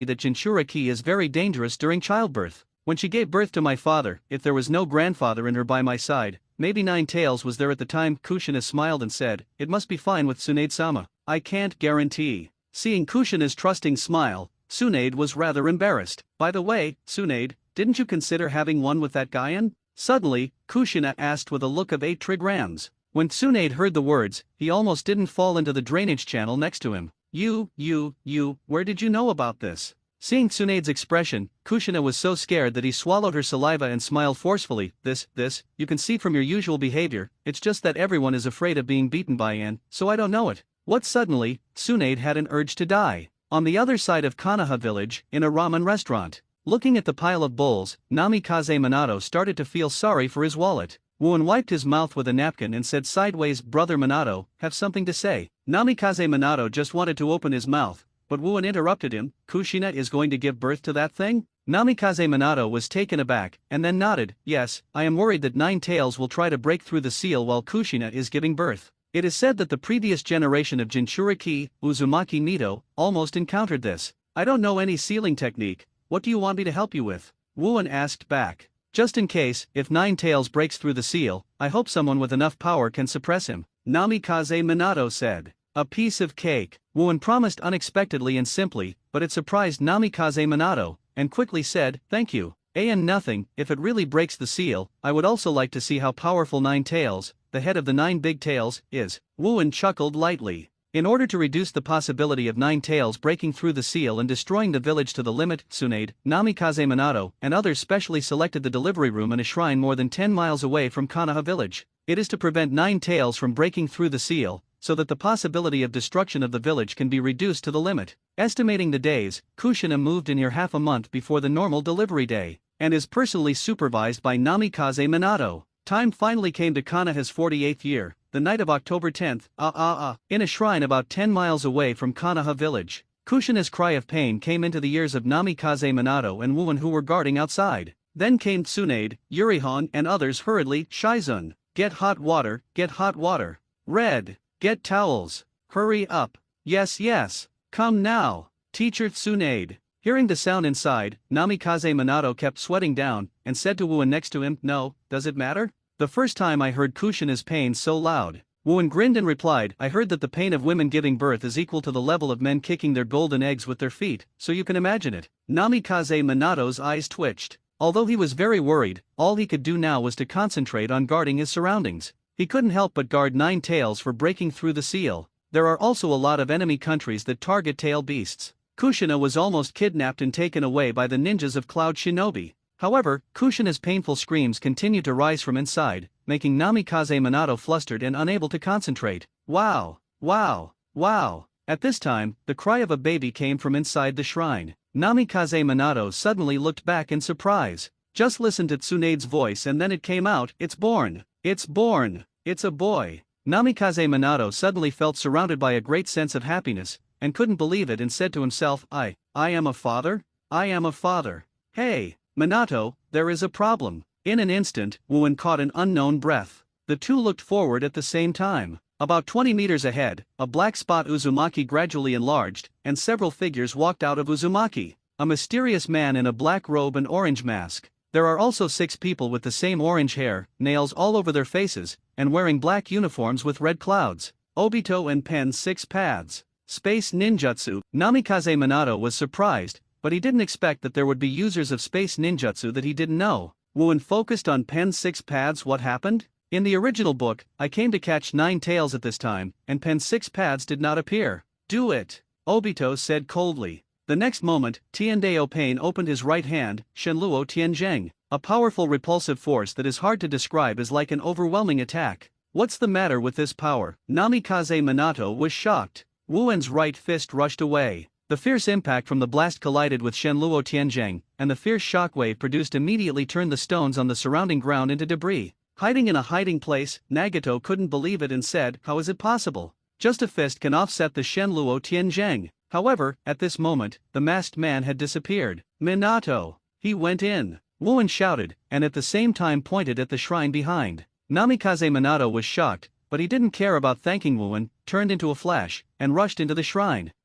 that Jinchuriki is very dangerous during childbirth. When she gave birth to my father, if there was no grandfather in her by my side, maybe Nine Tails was there at the time. Kushina smiled and said, it must be fine with Tsunade-sama. I can't guarantee. Seeing Kushina's trusting smile, Tsunade was rather embarrassed. By the way, Tsunade, didn't you consider having one with that guy in? Suddenly, Kushina asked with a look of 8 trigrams. When Tsunade heard the words, he almost didn't fall into the drainage channel next to him. Where did you know about this? Seeing Tsunade's expression, Kushina was so scared that he swallowed her saliva and smiled forcefully. This, you can see from your usual behavior, it's just that everyone is afraid of being beaten by N, so I don't know it. What suddenly, Tsunade had an urge to die. On the other side of Konoha village, in a ramen restaurant. Looking at the pile of bowls, Namikaze Minato started to feel sorry for his wallet. Wooen wiped his mouth with a napkin and said sideways, Brother Minato, have something to say. Namikaze Minato just wanted to open his mouth, but Wooen interrupted him. Kushina is going to give birth to that thing? Namikaze Minato was taken aback, and then nodded. Yes, I am worried that Nine Tails will try to break through the seal while Kushina is giving birth. It is said that the previous generation of Jinchuriki, Uzumaki Nito, almost encountered this. I don't know any sealing technique. What do you want me to help you with? Wooen asked back. Just in case, if Nine Tails breaks through the seal, I hope someone with enough power can suppress him. Namikaze Minato said. A piece of cake. Wooen promised unexpectedly and simply, but it surprised Namikaze Minato, and quickly said, thank you. And nothing, if it really breaks the seal, I would also like to see how powerful Nine Tails, the head of the 9 big tails, is. Wooen chuckled lightly. In order to reduce the possibility of Nine Tails breaking through the seal and destroying the village to the limit, Tsunade, Namikaze Minato, and others specially selected the delivery room in a shrine more than 10 miles away from Konoha village. It is to prevent Nine Tails from breaking through the seal, so that the possibility of destruction of the village can be reduced to the limit. Estimating the days, Kushina moved in here half a month before the normal delivery day, and is personally supervised by Namikaze Minato. Time finally came to Konoha's 48th year, the night of October 10th, in a shrine about 10 miles away from Konoha village. Kushina's cry of pain came into the ears of Namikaze Minato and Wooen who were guarding outside. Then came Tsunade, Yurihon and others hurriedly. Shizun, get hot water, get hot water. Red, get towels. Hurry up. Yes, come now. Teacher Tsunade. Hearing the sound inside, Namikaze Minato kept sweating down, and said to Wooen next to him, no, does it matter? The first time I heard Kushina's pain so loud. Wooen grinned and replied, I heard that the pain of women giving birth is equal to the level of men kicking their golden eggs with their feet, so you can imagine it. Namikaze Minato's eyes twitched. Although he was very worried, all he could do now was to concentrate on guarding his surroundings. He couldn't help but guard Nine Tails for breaking through the seal. There are also a lot of enemy countries that target tail beasts. Kushina was almost kidnapped and taken away by the ninjas of Cloud Shinobi. However, Kushina's painful screams continued to rise from inside, making Namikaze Minato flustered and unable to concentrate. Wow! At this time, the cry of a baby came from inside the shrine. Namikaze Minato suddenly looked back in surprise. Just listened to Tsunade's voice and then it came out, it's born! It's a boy! Namikaze Minato suddenly felt surrounded by a great sense of happiness, and couldn't believe it and said to himself, I am a father? I am a father. Hey, Minato, there is a problem. In an instant, Wooen caught an unknown breath. The two looked forward at the same time. About 20 meters ahead, a black spot Uzumaki gradually enlarged, and several figures walked out of Uzumaki. A mysterious man in a black robe and orange mask. There are also 6 people with the same orange hair, nails all over their faces, and wearing black uniforms with red clouds. Obito and Pen 6 paths. Space ninjutsu. Namikaze Minato was surprised, but he didn't expect that there would be users of space ninjutsu that he didn't know. Wooen focused on Pen 6 paths. What happened? In the original book, I came to catch 9 tails at this time, and Pen 6 paths did not appear. Do it, Obito said coldly. The next moment, Tiandeo Pain opened his right hand, Shenluo Tianzheng. A powerful repulsive force that is hard to describe as like an overwhelming attack. What's the matter with this power? Namikaze Minato was shocked. Wooen's right fist rushed away. The fierce impact from the blast collided with Shenluo Tianzheng, and the fierce shockwave produced immediately turned the stones on the surrounding ground into debris. Hiding in a hiding place, Nagato couldn't believe it and said, how is it possible? Just a fist can offset the Shenluo Tianzheng. However, at this moment, the masked man had disappeared. Minato! He went in! Wooen shouted, and at the same time pointed at the shrine behind. Namikaze Minato was shocked, but he didn't care about thanking Wooen, turned into a flash, and rushed into the shrine.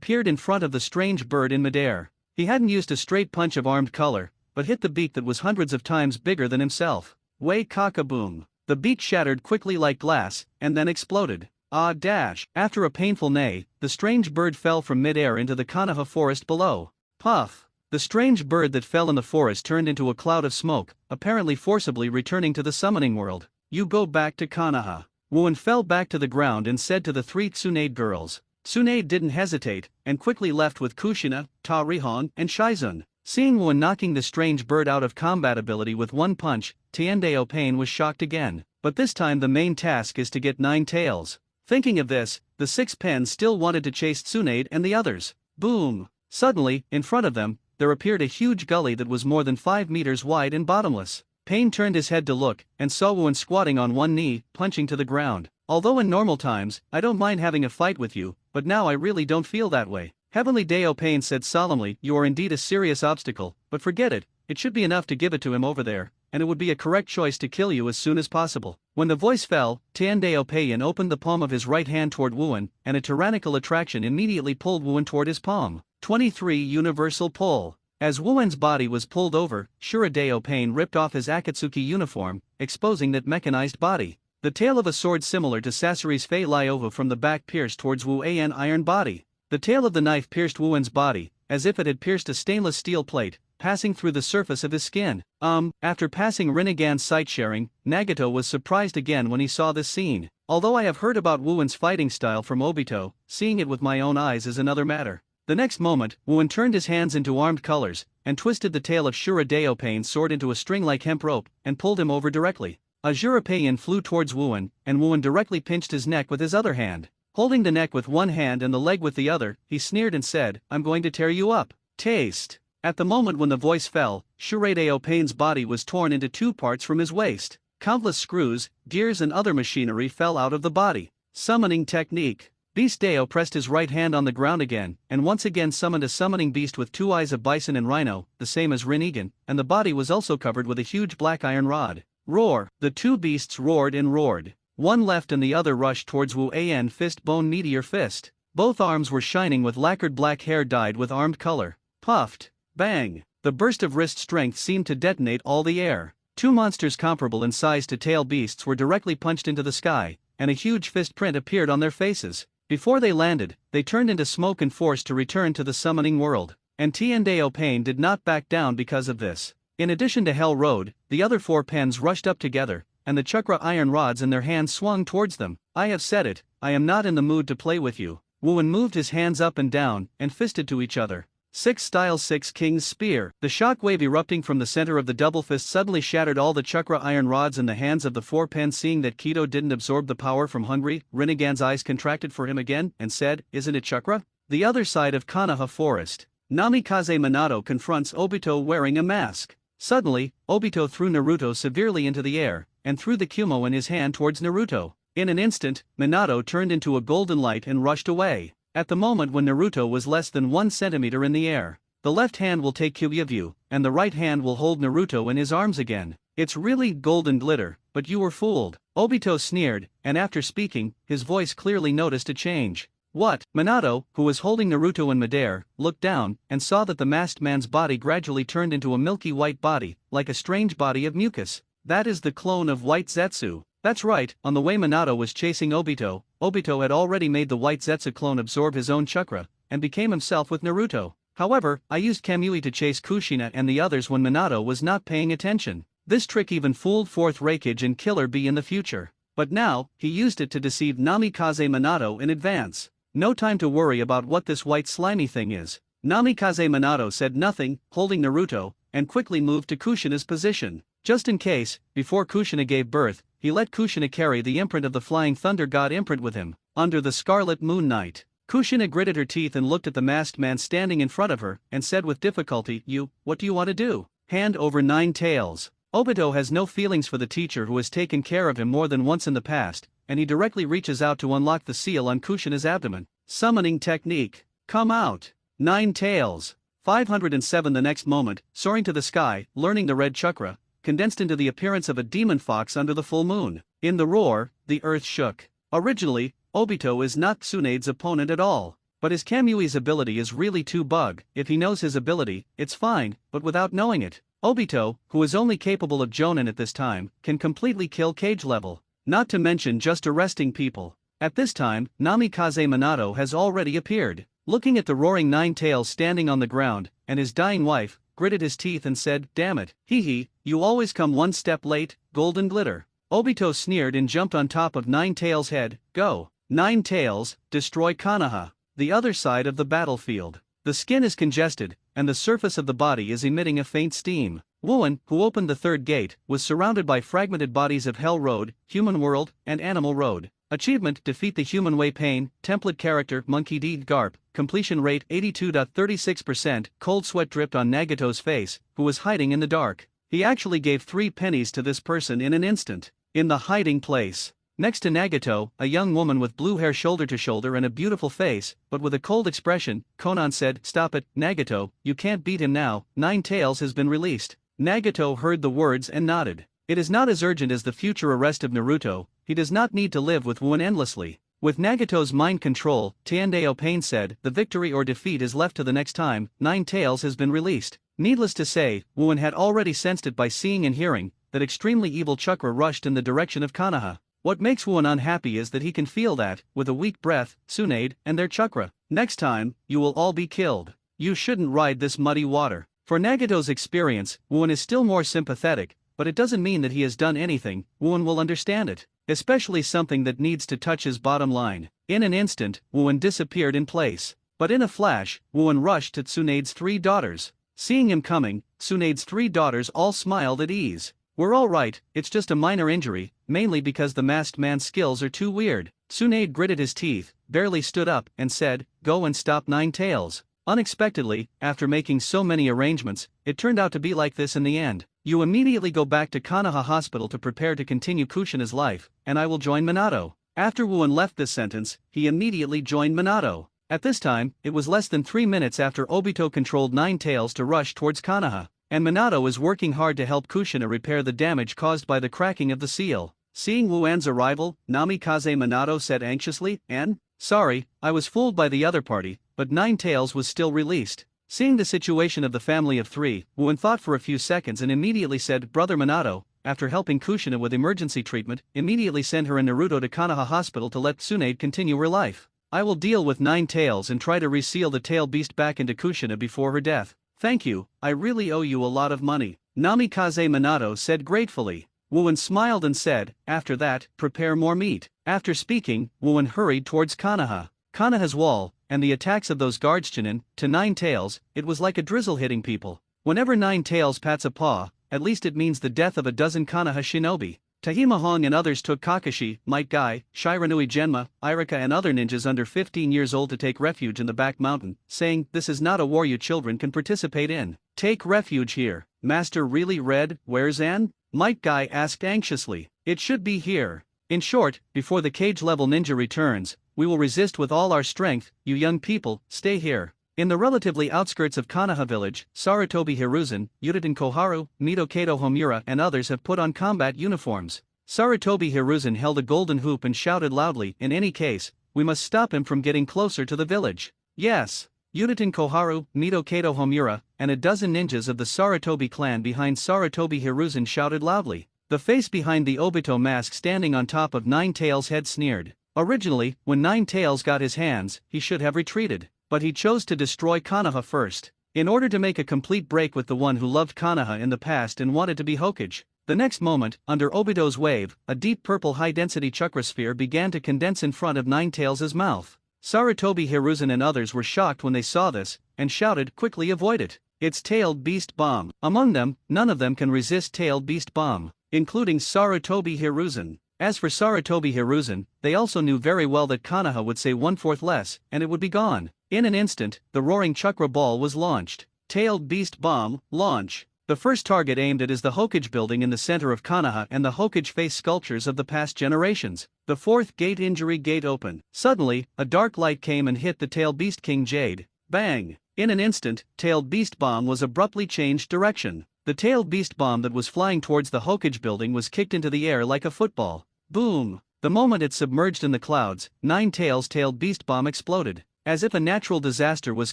appeared in front of the strange bird in midair. He hadn't used a straight punch of armed color, but hit the beak that was hundreds of times bigger than himself. Way cock-a-boom. The beak shattered quickly like glass, and then exploded. Ah dash! After a painful neigh, the strange bird fell from mid-air into the Konoha forest below. Puff! The strange bird that fell in the forest turned into a cloud of smoke, apparently forcibly returning to the summoning world. You go back to Konoha. Wooin fell back to the ground and said to the three Tsunade girls. Tsunade didn't hesitate, and quickly left with Kushina, Ta Rihon, and Shizun. Seeing Wooin knocking the strange bird out of combat ability with one punch, N.A.N was shocked again. But this time the main task is to get 9 tails. Thinking of this, the 6 pens still wanted to chase Tsunade and the others. Boom! Suddenly, in front of them, there appeared a huge gully that was more than 5 meters wide and bottomless. Pain turned his head to look, and saw Wooin squatting on one knee, punching to the ground. Although in normal times, I don't mind having a fight with you, but now I really don't feel that way. Heavenly Deo Pain said solemnly, you are indeed a serious obstacle, but forget it, it should be enough to give it to him over there, and it would be a correct choice to kill you as soon as possible. When the voice fell, Tandeo Payan opened the palm of his right hand toward Wooin, and a tyrannical attraction immediately pulled Wooin toward his palm. 23 Universal Pull. As Wooin's body was pulled over, Shuradeo Pain ripped off his Akatsuki uniform, exposing that mechanized body. The tail of a sword similar to Sasori's Fei Lyova from the back pierced towards Wu-An iron body. The tail of the knife pierced Wooin's body, as if it had pierced a stainless steel plate, passing through the surface of his skin. After passing Rinnegan's sight sharing, Nagato was surprised again when he saw this scene. Although I have heard about Wooin's fighting style from Obito, seeing it with my own eyes is another matter. The next moment, Wooin turned his hands into armed colors, and twisted the tail of Shuradeo Pain's sword into a string-like hemp rope, and pulled him over directly. Azura Pain flew towards Wooin, and Wooin directly pinched his neck with his other hand. Holding the neck with one hand and the leg with the other, he sneered and said, I'm going to tear you up. Taste. At the moment when the voice fell, Shuradeo Pain's body was torn into 2 parts from his waist. Countless screws, gears and other machinery fell out of the body. Summoning technique. Beast Deo pressed his right hand on the ground again, and once again summoned a summoning beast with 2 eyes of bison and rhino, the same as Rinnegan, and the body was also covered with a huge black iron rod. Roar! The two beasts roared and roared. One left and the other rushed towards N.A.N. Fist Bone Meteor Fist. Both arms were shining with lacquered black hair dyed with armed color. Puffed. Bang! The burst of wrist strength seemed to detonate all the air. Two monsters comparable in size to tail beasts were directly punched into the sky, and a huge fist print appeared on their faces. Before they landed, they turned into smoke and forced to return to the summoning world. And N.A.N. did not back down because of this. In addition to Hell Road, the other four pens rushed up together, and the chakra iron rods in their hands swung towards them. I have said it, I am not in the mood to play with you. Wu-Wen moved his hands up and down, and fisted to each other. 6 Style 6 King's Spear. The shockwave erupting from the center of the double fist suddenly shattered all the chakra iron rods in the hands of the four pens. Seeing that Keto didn't absorb the power from Hungry, Rinnegan's eyes contracted for him again, and said, "Isn't it chakra?" The other side of Konoha Forest. Namikaze Minato confronts Obito wearing a mask. Suddenly, Obito threw Naruto severely into the air, and threw the Kumo in his hand towards Naruto. In an instant, Minato turned into a golden light and rushed away. At the moment when Naruto was less than 1 centimeter in the air, the left hand will take Kyuhyuvu, and the right hand will hold Naruto in his arms again. It's really golden glitter, but you were fooled. Obito sneered, and after speaking, his voice clearly noticed a change. What? Minato, who was holding Naruto in midair, looked down, and saw that the masked man's body gradually turned into a milky white body, like a strange body of mucus. That is the clone of White Zetsu. That's right, on the way Minato was chasing Obito, Obito had already made the White Zetsu clone absorb his own chakra, and became himself with Naruto. However, I used Kamui to chase Kushina and the others when Minato was not paying attention. This trick even fooled 4th Raikage and Killer Bee in the future. But now, he used it to deceive Namikaze Minato in advance. No time to worry about what this white slimy thing is. Namikaze Minato said nothing, holding Naruto, and quickly moved to Kushina's position. Just in case, before Kushina gave birth, he let Kushina carry the imprint of the Flying Thunder God imprint with him. Under the Scarlet Moon Night, Kushina gritted her teeth and looked at the masked man standing in front of her, and said with difficulty, what do you want to do? Hand over 9 tails. Obito has no feelings for the teacher who has taken care of him more than once in the past, and he directly reaches out to unlock the seal on Kushina's abdomen. Summoning technique. Come out. 9 tails. 507. The next moment, soaring to the sky, learning the red chakra, condensed into the appearance of a demon fox under the full moon. In the roar, the earth shook. Originally, Obito is not Tsunade's opponent at all, but his Kamui's ability is really too bug. If he knows his ability, it's fine, but without knowing it, Obito, who is only capable of Jonin at this time, can completely kill cage level, not to mention just arresting people. At this time, Namikaze Minato has already appeared, looking at the roaring 9 tails standing on the ground, and his dying wife, gritted his teeth and said, "Damn it, hee, you always come one step late, golden glitter." Obito sneered and jumped on top of 9 tails' head. Go. 9 tails, destroy Konoha. The other side of the battlefield. The skin is congested, and the surface of the body is emitting a faint steam. Wu-Wen, who opened the third gate, was surrounded by fragmented bodies of Hell Road, Human World, and Animal Road. Achievement: defeat the human way. Pain, template character, Monkey D. Garp, completion rate 82.36%. Cold sweat dripped on Nagato's face, who was hiding in the dark. He actually gave 3 pennies to this person in an instant. In the hiding place, next to Nagato, a young woman with blue hair shoulder to shoulder and a beautiful face, but with a cold expression, Konan said, "Stop it, Nagato, you can't beat him now, 9 tails has been released." Nagato heard the words and nodded. It is not as urgent as the future arrest of Naruto, he does not need to live with Wu-Wen endlessly. With Nagato's mind control, N.A.N. said, "The victory or defeat is left to the next time, 9 tails has been released." Needless to say, Wu-Wen had already sensed it by seeing and hearing that extremely evil chakra rushed in the direction of Konoha. What makes Wu-Wen unhappy is that he can feel that, with a weak breath, Tsunade and their chakra. Next time, you will all be killed. You shouldn't ride this muddy water. For Nagato's experience, Wu-Wen is still more sympathetic, but it doesn't mean that he has done anything. Wu-Wen will understand it, especially something that needs to touch his bottom line. In an instant, Wu-Wen disappeared in place. But in a flash, Wu-Wen rushed to Tsunade's 3 daughters. Seeing him coming, Tsunade's 3 daughters all smiled at ease. "We're all right, it's just a minor injury, mainly because the masked man's skills are too weird." Tsunade gritted his teeth, barely stood up, and said, "Go and stop 9 tails." Unexpectedly, after making so many arrangements, it turned out to be like this in the end. "You immediately go back to Konoha Hospital to prepare to continue Kushina's life, and I will join Minato." After Wu-Wen left this sentence, he immediately joined Minato. At this time, it was less than 3 minutes after Obito controlled 9 tails to rush towards Konoha. and Minato is working hard to help Kushina repair the damage caused by the cracking of the seal. Seeing Wu-An's arrival, Namikaze Minato said anxiously, "N? Sorry, I was fooled by the other party, but Nine Tails was still released." Seeing the situation of the family of three, Wu-An thought for a few seconds and immediately said, "Brother Minato, after helping Kushina with emergency treatment, immediately send her and Naruto to Konoha Hospital to let Tsunade continue her life. I will deal with Nine Tails and try to reseal the tail beast back into Kushina before her death. Thank you, I really owe you a lot of money," Namikaze Minato said gratefully. Wu-An smiled and said, "After that, prepare more meat." After speaking, Wu-An hurried towards Konoha's wall, and the attacks of those guards Chunin, to Nine Tails, it was like a drizzle hitting people. Whenever Nine Tails pats a paw, at least it means the death of a dozen Konoha shinobi. Tahima Hong and others took Kakashi, Might Guy, Shiranui Genma, Irika and other ninjas under 15 years old to take refuge in the back mountain, saying, "This is not a war you children can participate in. Take refuge here." Master really read, "Where's N?" Might Guy asked anxiously. "It should be here. In short, before the cage-level ninja returns, we will resist with all our strength. You young people, stay here." In the relatively outskirts of Konoha village, Sarutobi Hiruzen, Yuditen Koharu, Mito Kato Homura and others have put on combat uniforms. Sarutobi Hiruzen held a golden hoop and shouted loudly, "In any case, we must stop him from getting closer to the village." "Yes." Yuditen Koharu, Mito Kato Homura, and a dozen ninjas of the Sarutobi clan behind Sarutobi Hiruzen shouted loudly. The face behind the Obito mask standing on top of Nine Tails' head sneered. Originally, when Nine Tails got his hands, he should have retreated. But he chose to destroy Konoha first, in order to make a complete break with the one who loved Konoha in the past and wanted to be Hokage. The next moment, under Obito's wave, a deep purple high-density chakra sphere began to condense in front of Nine Tails' mouth. Sarutobi Hiruzen and others were shocked when they saw this, and shouted, "Quickly avoid it! It's Tailed Beast Bomb." Among them, none of them can resist Tailed Beast Bomb, including Sarutobi Hiruzen. As for Sarutobi Hiruzen, they also knew very well that Konoha would say 1/4 less, and it would be gone. In an instant, the roaring chakra ball was launched. Tailed Beast Bomb, launch. The first target aimed at is the Hokage building in the center of Konoha and the Hokage face sculptures of the past generations. The fourth gate injury gate open. Suddenly, a dark light came and hit the Tailed Beast King Jade. Bang! In an instant, Tailed Beast Bomb was abruptly changed direction. The Tailed Beast Bomb that was flying towards the Hokage building was kicked into the air like a football. Boom! The moment it submerged in the clouds, Nine Tails' Tailed Beast Bomb exploded. As if a natural disaster was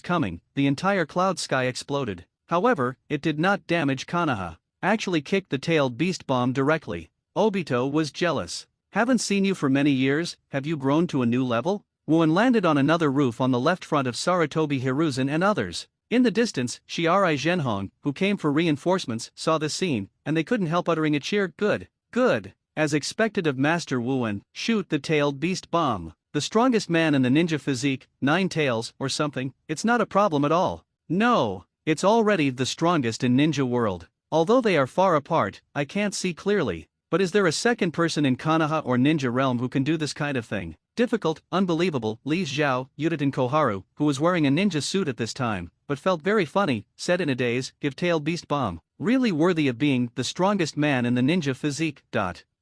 coming, the entire cloud sky exploded. However, it did not damage Konoha. Actually kicked the Tailed Beast Bomb directly. Obito was jealous. "Haven't seen you for many years, have you grown to a new level?" Wu-An landed on another roof on the left front of Sarutobi Hiruzen and others. In the distance, Shirai Zhenhong, who came for reinforcements, saw this scene, and they couldn't help uttering a cheer. "Good, good." As expected of Master Wu-An, shoot the Tailed Beast Bomb. The strongest man in the ninja physique, Nine Tails, or something, it's not a problem at all. No, it's already the strongest in ninja world. Although they are far apart, I can't see clearly. But is there a second person in Konoha or ninja realm who can do this kind of thing? Difficult, unbelievable. Li Xiao, Yuditen Koharu, who was wearing a ninja suit at this time, but felt very funny, said in a daze, "Give Tailed Beast Bomb. Really worthy of being the strongest man in the ninja physique."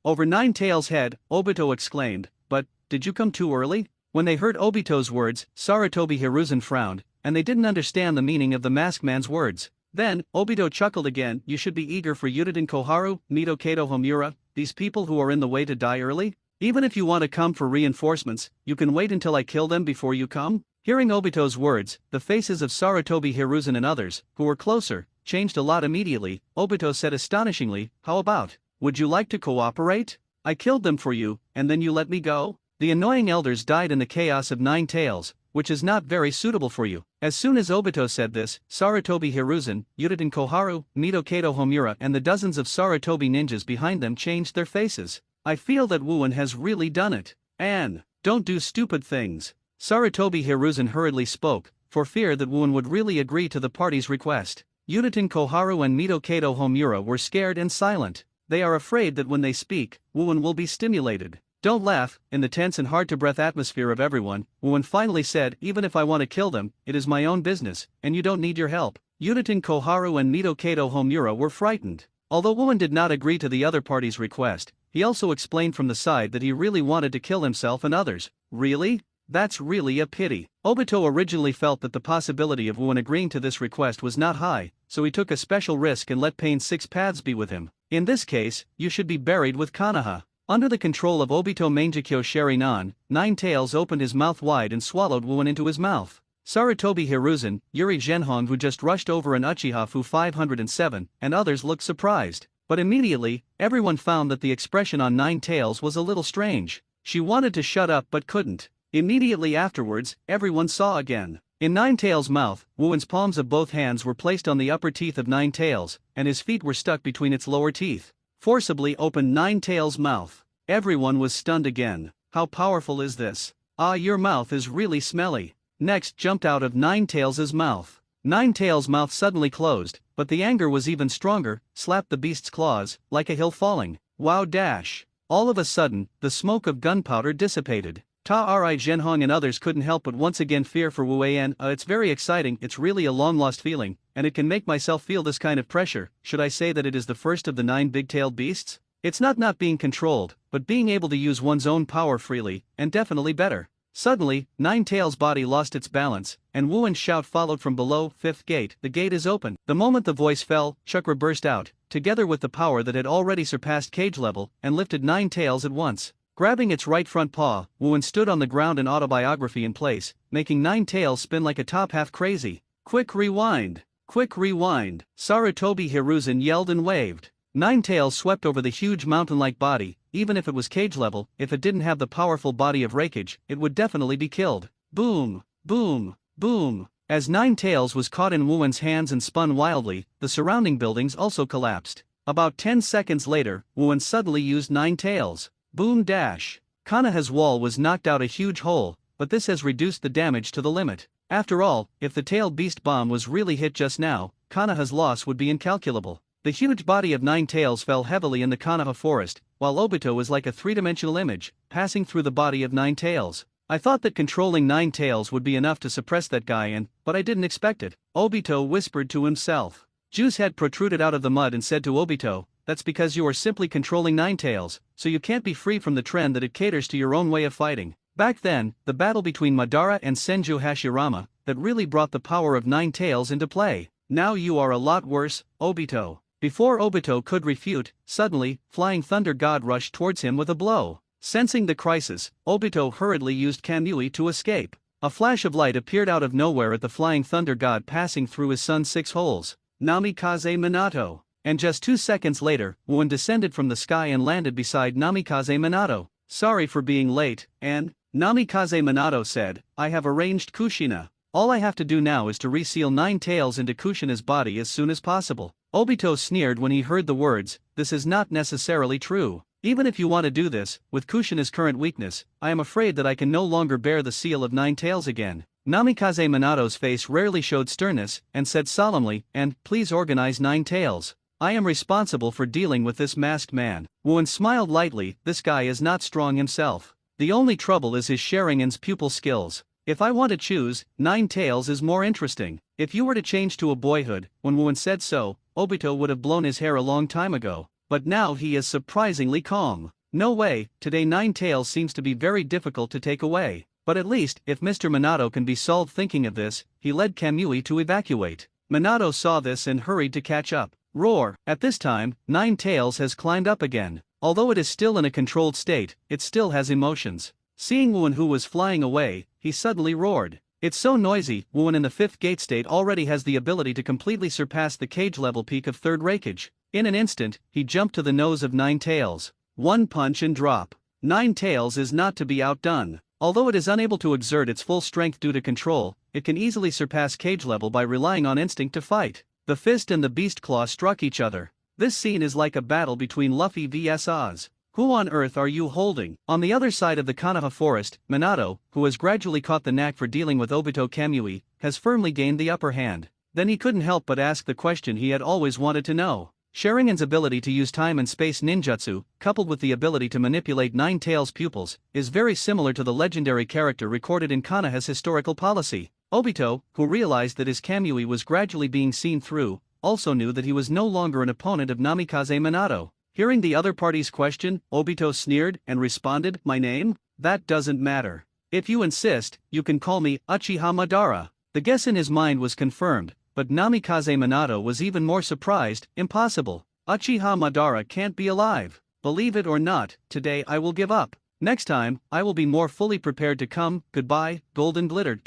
Over Nine Tails' head, Obito exclaimed, "But, did you come too early?" When they heard Obito's words, Sarutobi Hiruzen frowned, and they didn't understand the meaning of the masked man's words. Then, Obito chuckled again. "You should be eager for Yuditen Koharu, Mito Kato Homura, these people who are in the way to die early? Even if you want to come for reinforcements, you can wait until I kill them before you come?" Hearing Obito's words, the faces of Sarutobi Hiruzen and others, who were closer, changed a lot immediately. Obito said astonishingly, "How about? Would you like to cooperate? I killed them for you, and then you let me go?" The annoying elders died in the chaos of Nine Tails, which is not very suitable for you. As soon as Obito said this, Sarutobi Hiruzen, Yuditen Koharu, Mito Kato Homura and the dozens of Sarutobi ninjas behind them changed their faces. "I feel that Wu-An has really done it. N, don't do stupid things." Sarutobi Hiruzen hurriedly spoke, for fear that Wu-An would really agree to the party's request. Yuditen Koharu and Mito Kato Homura were scared and silent. They are afraid that when they speak, Wu-An will be stimulated. "Don't laugh." In the tense and hard-to-breath atmosphere of everyone, Wu-An finally said, "Even if I want to kill them, it is my own business, and you don't need your help." Yuditen Koharu and Mito Kato Homura were frightened. Although Wu-An did not agree to the other party's request, he also explained from the side that he really wanted to kill himself and others. "Really? That's really a pity. Obito originally felt that the possibility of Wuan agreeing to this request was not high, so he took a special risk and let Pain's 6 paths be with him. In this case, you should be buried with Konoha. Under the control of Obito Mangekyo Sharingan, Nine Tails opened his mouth wide and swallowed Wuan into his mouth. Sarutobi Hiruzen, Yuri Zhenhong who just rushed over an Uchiha Fu 507, and others looked surprised. But immediately, everyone found that the expression on Nine Tails was a little strange. She wanted to shut up but couldn't. Immediately afterwards, everyone saw again. In Nine Tails' mouth, Wuan's palms of both hands were placed on the upper teeth of Nine Tails, and his feet were stuck between its lower teeth. Forcibly opened Nine Tails' mouth. Everyone was stunned again. How powerful is this? Ah, your mouth is really smelly. Next jumped out of Nine Tails' mouth. Nine Tails' mouth suddenly closed, but the anger was even stronger, slapped the beast's claws, like a hill falling. Wow dash. All of a sudden, the smoke of gunpowder dissipated. Ta-Ri Zhenhong and others couldn't help but once again fear for Wu An. It's very exciting, it's really a long-lost feeling, and it can make myself feel this kind of pressure. Should I say that it is the first of the 9 big-tailed beasts? It's not being controlled, but being able to use one's own power freely, and definitely better. Suddenly, Nine Tails' body lost its balance, and Wuan's shout followed from below. 5th gate, the gate is open. The moment the voice fell, chakra burst out, together with the power that had already surpassed cage level, and lifted Nine Tails at once. Grabbing its right front paw, Wuan stood on the ground in autobiography in place, making Nine Tails spin like a top half crazy. Quick rewind! Quick rewind! Sarutobi Hiruzen yelled and waved. Nine Tails swept over the huge mountain-like body. Even if it was cage level, if it didn't have the powerful body of Raikage, it would definitely be killed. Boom! Boom! Boom! As Nine Tails was caught in Wuan's hands and spun wildly, the surrounding buildings also collapsed. About 10 seconds later, Wuan suddenly used Nine Tails. Boom dash. Konoha's wall was knocked out a huge hole, but this has reduced the damage to the limit. After all, if the tailed beast bomb was really hit just now, Konoha's loss would be incalculable. The huge body of Nine Tails fell heavily in the Konoha forest, while Obito was like a three-dimensional image, passing through the body of Nine Tails. I thought that controlling Nine Tails would be enough to suppress that guy but I didn't expect it. Obito whispered to himself. Juice head protruded out of the mud and said to Obito, that's because you are simply controlling Nine Tails, so you can't be free from the trend that it caters to your own way of fighting. Back then, the battle between Madara and Senju Hashirama, that really brought the power of Nine Tails into play. Now you are a lot worse, Obito. Before Obito could refute, suddenly, Flying Thunder God rushed towards him with a blow. Sensing the crisis, Obito hurriedly used Kamui to escape. A flash of light appeared out of nowhere at the Flying Thunder God passing through his son's 6 holes. Namikaze Minato. And just 2 seconds later, Wuan descended from the sky and landed beside Namikaze Minato. Sorry for being late, and Namikaze Minato said, I have arranged Kushina. All I have to do now is to reseal Nine Tails into Kushina's body as soon as possible. Obito sneered when he heard the words, this is not necessarily true. Even if you want to do this, with Kushina's current weakness, I am afraid that I can no longer bear the seal of Nine Tails again. Namikaze Minato's face rarely showed sternness, and said solemnly, and, please organize Nine Tails. I am responsible for dealing with this masked man. Wuan smiled lightly, this guy is not strong himself. The only trouble is his Sharingan's pupil skills. If I want to choose, Nine Tails is more interesting. If you were to change to a boyhood, when Wuan said so, Obito would have blown his hair a long time ago. But now he is surprisingly calm. No way, today Nine Tails seems to be very difficult to take away. But at least, if Mr. Minato can be solved thinking of this, he led Kamui to evacuate. Minato saw this and hurried to catch up. Roar! At this time, Nine Tails has climbed up again. Although it is still in a controlled state, it still has emotions. Seeing Wuan who was flying away, he suddenly roared. It's so noisy. Wuan in the 5th gate state already has the ability to completely surpass the cage level peak of 3rd Raikage. In an instant, he jumped to the nose of Nine Tails. One punch and drop. Nine Tails is not to be outdone. Although it is unable to exert its full strength due to control, it can easily surpass cage level by relying on instinct to fight. The fist and the beast claw struck each other. This scene is like a battle between Luffy vs Oz. Who on earth are you holding? On the other side of the Konoha forest, Minato, who has gradually caught the knack for dealing with Obito Kamui, has firmly gained the upper hand. Then he couldn't help but ask the question he had always wanted to know. Sharingan's ability to use time and space ninjutsu, coupled with the ability to manipulate Nine Tails' pupils, is very similar to the legendary character recorded in Konoha's historical policy. Obito, who realized that his Kamui was gradually being seen through, also knew that he was no longer an opponent of Namikaze Minato. Hearing the other party's question, Obito sneered and responded, my name? That doesn't matter. If you insist, you can call me Uchiha Madara. The guess in his mind was confirmed, but Namikaze Minato was even more surprised. Impossible. Uchiha Madara can't be alive. Believe it or not, today I will give up. Next time, I will be more fully prepared to come. Goodbye, golden glitter.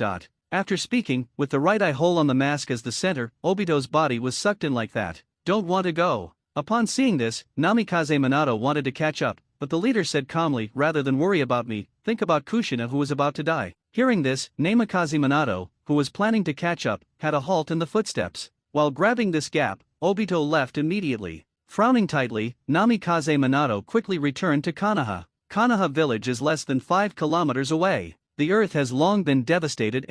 After speaking, with the right eye hole on the mask as the center, Obito's body was sucked in like that. Don't want to go. Upon seeing this, Namikaze Minato wanted to catch up, but the leader said calmly, rather than worry about me, think about Kushina who was about to die. Hearing this, Namikaze Minato, who was planning to catch up, had a halt in the footsteps. While grabbing this gap, Obito left immediately. Frowning tightly, Namikaze Minato quickly returned to Konoha. Konoha village is less than 5 kilometers away. The earth has long been devastated.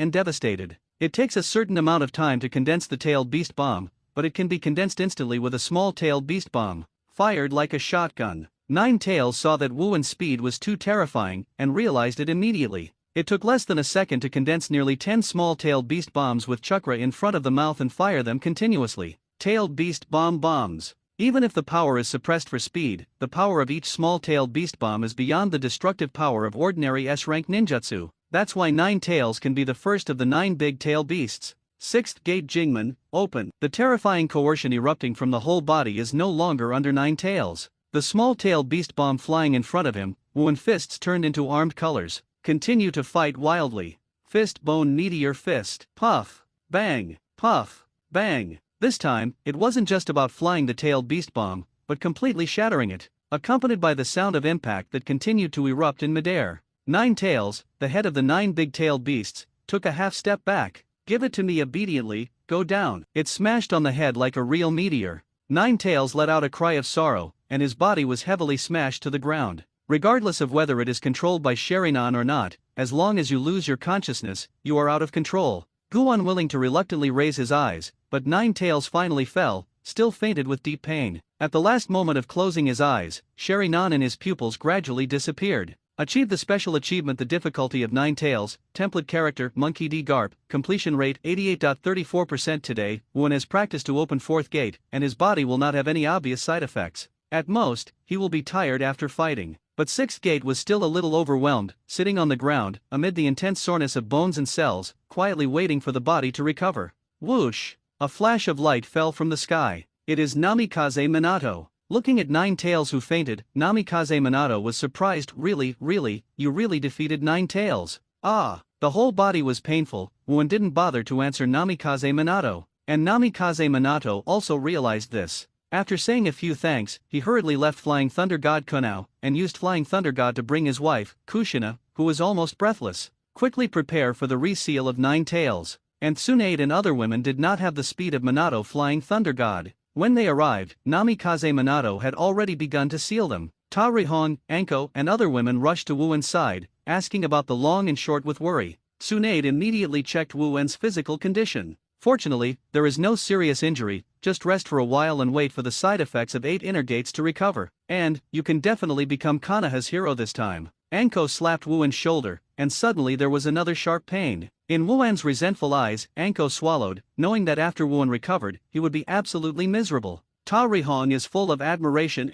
It takes a certain amount of time to condense the tailed beast bomb, but it can be condensed instantly with a small tailed beast bomb, fired like a shotgun. Nine Tails saw that Wuen's speed was too terrifying, and realized it immediately. It took less than a second to condense nearly 10 small-tailed beast bombs with chakra in front of the mouth and fire them continuously. Tailed beast bomb bombs. Even if the power is suppressed for speed, the power of each small-tailed beast bomb is beyond the destructive power of ordinary S-rank ninjutsu. That's why Nine Tails can be the first of the 9 big tail beasts. Sixth Gate Jingmen, open. The terrifying coercion erupting from the whole body is no longer under Nine Tails. The small-tailed beast bomb flying in front of him, Wuen's fists turned into armed colors. Continue to fight wildly. Fist bone meteor fist. Puff. Bang. Puff. Bang. This time, it wasn't just about flying the tailed beast bomb, but completely shattering it, accompanied by the sound of impact that continued to erupt in midair. Nine Tails, the head of the 9 big-tailed beasts, took a half step back. Give it to me obediently, go down. It smashed on the head like a real meteor. Nine Tails let out a cry of sorrow, and his body was heavily smashed to the ground. Regardless of whether it is controlled by N.A.N or not, as long as you lose your consciousness, you are out of control. Gu, unwilling to reluctantly raise his eyes, but Nine Tails finally fell, still fainted with deep pain. At the last moment of closing his eyes, N.A.N and his pupils gradually disappeared. Achieved the special achievement. The difficulty of Nine Tails, template character, Monkey D. Garp, completion rate 88.34%. Today, Wuen has practiced to open 4th gate, and his body will not have any obvious side effects. At most, he will be tired after fighting. But 6th gate was still a little overwhelmed, sitting on the ground, amid the intense soreness of bones and cells, quietly waiting for the body to recover. Whoosh! A flash of light fell from the sky. It is Namikaze Minato. Looking at Nine Tails who fainted, Namikaze Minato was surprised. Really, you really defeated Nine Tails? Ah! The whole body was painful. Wuen didn't bother to answer Namikaze Minato. And Namikaze Minato also realized this. After saying a few thanks, he hurriedly left Flying Thunder God Kunao, and used Flying Thunder God to bring his wife, Kushina, who was almost breathless. Quickly prepare for the reseal of Nine Tails. And Tsunade and other women did not have the speed of Minato Flying Thunder God. When they arrived, Namikaze Minato had already begun to seal them. Ta Rihong, Anko and other women rushed to Wuen's side, asking about the long and short with worry. Tsunade immediately checked Wuen's physical condition. Fortunately, there is no serious injury, just rest for a while and wait for the side effects of 8 inner gates to recover. And, you can definitely become Konoha's hero this time. Anko slapped Wuen's shoulder, and suddenly there was another sharp pain. In Wuen's resentful eyes, Anko swallowed, knowing that after Wuen recovered, he would be absolutely miserable. Ta Rihong is full of admiration.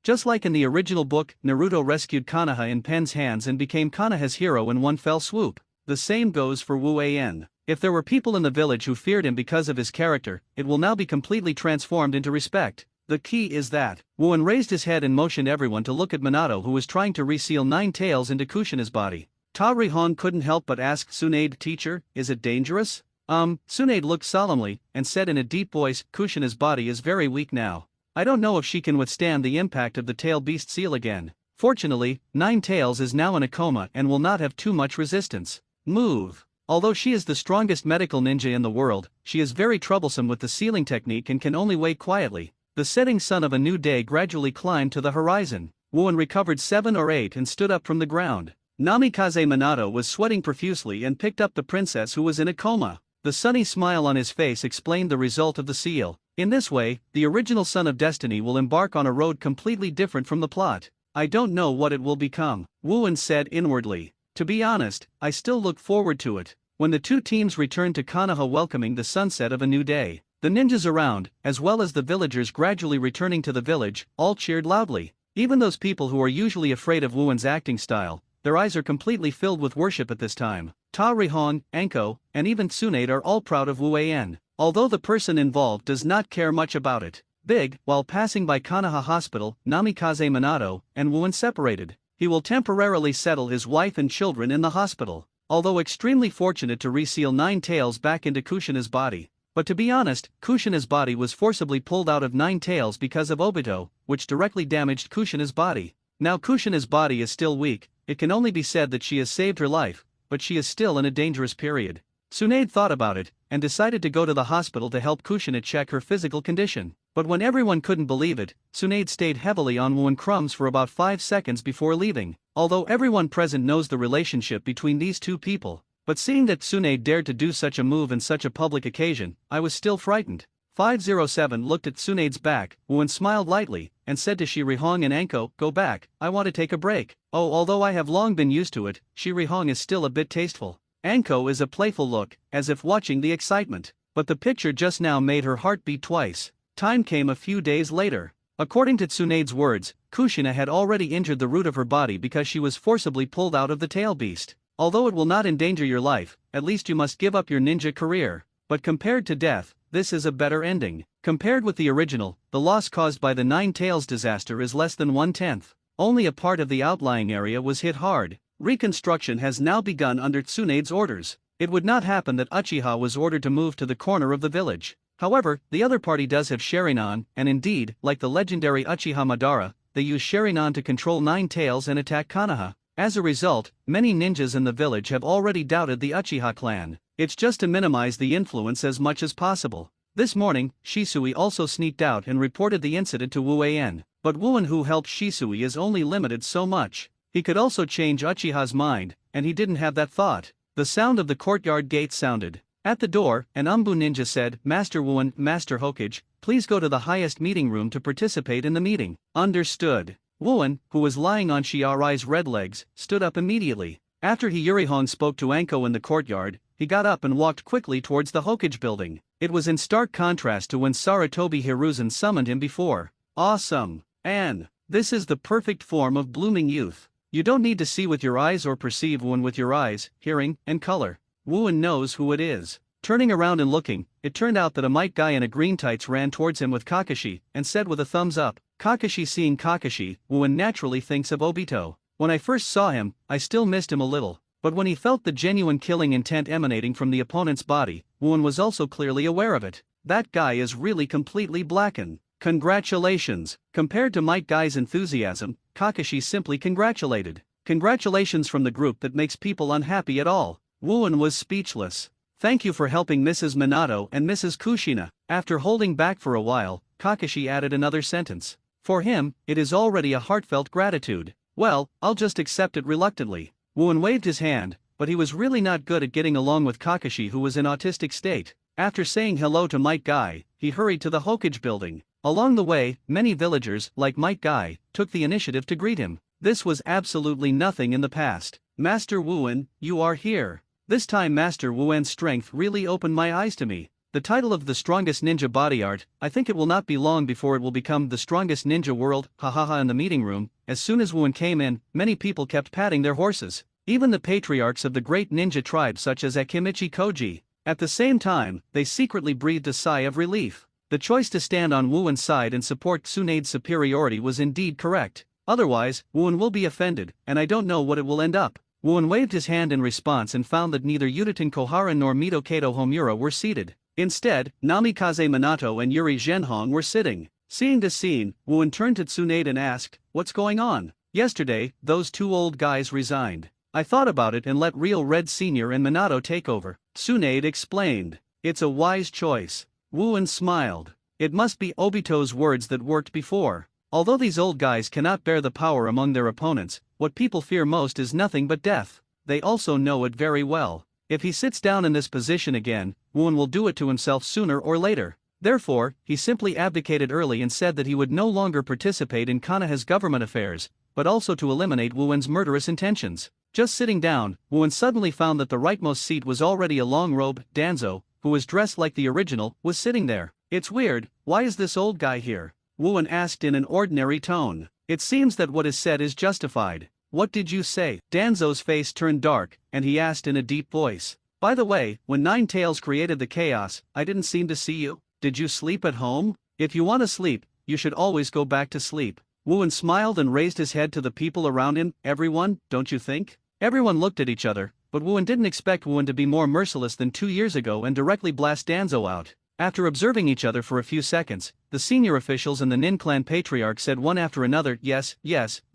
Just like in the original book, Naruto rescued Konoha in Pen's hands and became Konoha's hero in one fell swoop. The same goes for N.A.N. If there were people in the village who feared him because of his character, it will now be completely transformed into respect. The key is that Wuen raised his head and motioned everyone to look at Minato, who was trying to reseal Nine Tails into Kushina's body. Ta Rihong couldn't help but ask Tsunade, teacher, is it dangerous? Tsunade looked solemnly, and said in a deep voice, Kushina's body is very weak now. I don't know if she can withstand the impact of the tail beast seal again. Fortunately, Nine Tails is now in a coma and will not have too much resistance. Move. Although she is the strongest medical ninja in the world, she is very troublesome with the sealing technique and can only wait quietly. The setting sun of a new day gradually climbed to the horizon. Wuen recovered 7 or 8 and stood up from the ground. Namikaze Minato was sweating profusely and picked up the princess who was in a coma. The sunny smile on his face explained the result of the seal. In this way, the original Son of Destiny will embark on a road completely different from the plot. I don't know what it will become, Wuen said inwardly. To be honest, I still look forward to it. When the two teams returned to Konoha welcoming the sunset of a new day, the ninjas around, as well as the villagers gradually returning to the village, all cheered loudly. Even those people who are usually afraid of Wuen's acting style, their eyes are completely filled with worship at this time. Ta Rihong, Anko, and even Tsunade are all proud of N.A.N. Although the person involved does not care much about it. Big, while passing by Konoha Hospital, Namikaze Minato and N.A.N separated. He will temporarily settle his wife and children in the hospital. Although extremely fortunate to reseal Nine Tails back into Kushina's body. But to be honest, Kushina's body was forcibly pulled out of Nine Tails because of Obito, which directly damaged Kushina's body. Now Kushina's body is still weak, it can only be said that she has saved her life, but she is still in a dangerous period. Tsunade thought about it, and decided to go to the hospital to help Kushina check her physical condition. But when everyone couldn't believe it, Tsunade stayed heavily on N.A.N crumbs for about 5 seconds before leaving. Although everyone present knows the relationship between these two people, but seeing that Tsunade dared to do such a move in such a public occasion, I was still frightened. 507 looked at Tsunade's back, N.A.N smiled lightly, and said to Shirihong and Anko, "Go back, I want to take a break." Oh, although I have long been used to it, Shirihong is still a bit tasteful. Anko is a playful look, as if watching the excitement. But the picture just now made her heart beat twice. Time came a few days later. According to Tsunade's words, Kushina had already injured the root of her body because she was forcibly pulled out of the tail beast. Although it will not endanger your life, at least you must give up your ninja career. But compared to death, this is a better ending. Compared with the original, the loss caused by the Nine Tails disaster is less than 1/10. Only a part of the outlying area was hit hard. Reconstruction has now begun under Tsunade's orders. It would not happen that Uchiha was ordered to move to the corner of the village. However, the other party does have Sharingan, and indeed, like the legendary Uchiha Madara, they use Sharingan to control Nine Tails and attack Konoha. As a result, many ninjas in the village have already doubted the Uchiha clan. It's just to minimize the influence as much as possible. This morning, Shisui also sneaked out and reported the incident to N.A.N. But N.A.N who helped Shisui is only limited so much. He could also change Uchiha's mind, and he didn't have that thought. The sound of the courtyard gate sounded. At the door, an Umbu ninja said, "Master N.A.N, Master Hokage, please go to the highest meeting room to participate in the meeting." Understood. N.A.N, who was lying on Shiarai's red legs, stood up immediately. After Yurihong spoke to Anko in the courtyard, he got up and walked quickly towards the Hokage building. It was in stark contrast to when Saratobi Hiruzen summoned him before. Awesome. And this is the perfect form of blooming youth. You don't need to see with your eyes or perceive N.A.N with your eyes, hearing, and color. N.A.N knows who it is. Turning around and looking, it turned out that a might guy in a green tights ran towards him with Kakashi, and said with a thumbs up. Kakashi seeing Kakashi, N.A.N naturally thinks of Obito. When I first saw him, I still missed him a little. But when he felt the genuine killing intent emanating from the opponent's body, N.A.N was also clearly aware of it. That guy is really completely blackened. Congratulations. Compared to Might Guy's enthusiasm, Kakashi simply congratulated. Congratulations from the group that makes people unhappy at all. N.A.N was speechless. Thank you for helping Mrs. Minato and Mrs. Kushina. After holding back for a while, Kakashi added another sentence. For him, it is already a heartfelt gratitude. Well, I'll just accept it reluctantly. N.A.N waved his hand, but he was really not good at getting along with Kakashi, who was in autistic state. After saying hello to Might Guy, he hurried to the Hokage building. Along the way, many villagers, like Might Guy, took the initiative to greet him. This was absolutely nothing in the past. Master N.A.N, you are here. This time Master N.A.N's strength really opened my eyes to me. The title of the strongest ninja body art, I think it will not be long before it will become the strongest ninja world, hahaha. In the meeting room, as soon as N.A.N came in, many people kept patting their horses. Even the patriarchs of the great ninja tribes such as Akimichi Koji. At the same time, they secretly breathed a sigh of relief. The choice to stand on N.A.N's side and support Tsunade's superiority was indeed correct. Otherwise, N.A.N will be offended, and I don't know what it will end up. N.A.N waved his hand in response and found that neither Yutaten Kohara nor Mito Kato Homura were seated. Instead, Namikaze Minato and Yuri Zhenhong were sitting. Seeing this scene, N.A.N turned to Tsunade and asked, "What's going on? Yesterday, those two old guys resigned. I thought about it and let Real Red Sr. and Minato take over." Tsunade explained. "It's a wise choice." N.A.N smiled. It must be Obito's words that worked before. Although these old guys cannot bear the power among their opponents, what people fear most is nothing but death. They also know it very well. If he sits down in this position again, N.A.N will do it to himself sooner or later. Therefore, he simply abdicated early and said that he would no longer participate in Konoha's government affairs, but also to eliminate N.A.N's murderous intentions. Just sitting down, N.A.N suddenly found that the rightmost seat was already a long-robed Danzo, who was dressed like the original, was sitting there. "It's weird, why is this old guy here?" N.A.N asked in an ordinary tone. It seems that what is said is justified. What did you say? Danzo's face turned dark, and he asked in a deep voice. By the way, when Nine Tails created the chaos, I didn't seem to see you. Did you sleep at home? If you want to sleep, you should always go back to sleep. Wu-Wen smiled and raised his head to the people around him. Everyone, don't you think? Everyone looked at each other, but Wu-Wen didn't expect Wu-Wen to be more merciless than 2 years ago and directly blast Danzo out. After observing each other for a few seconds, the senior officials and the Nin clan patriarch said one after another, yes,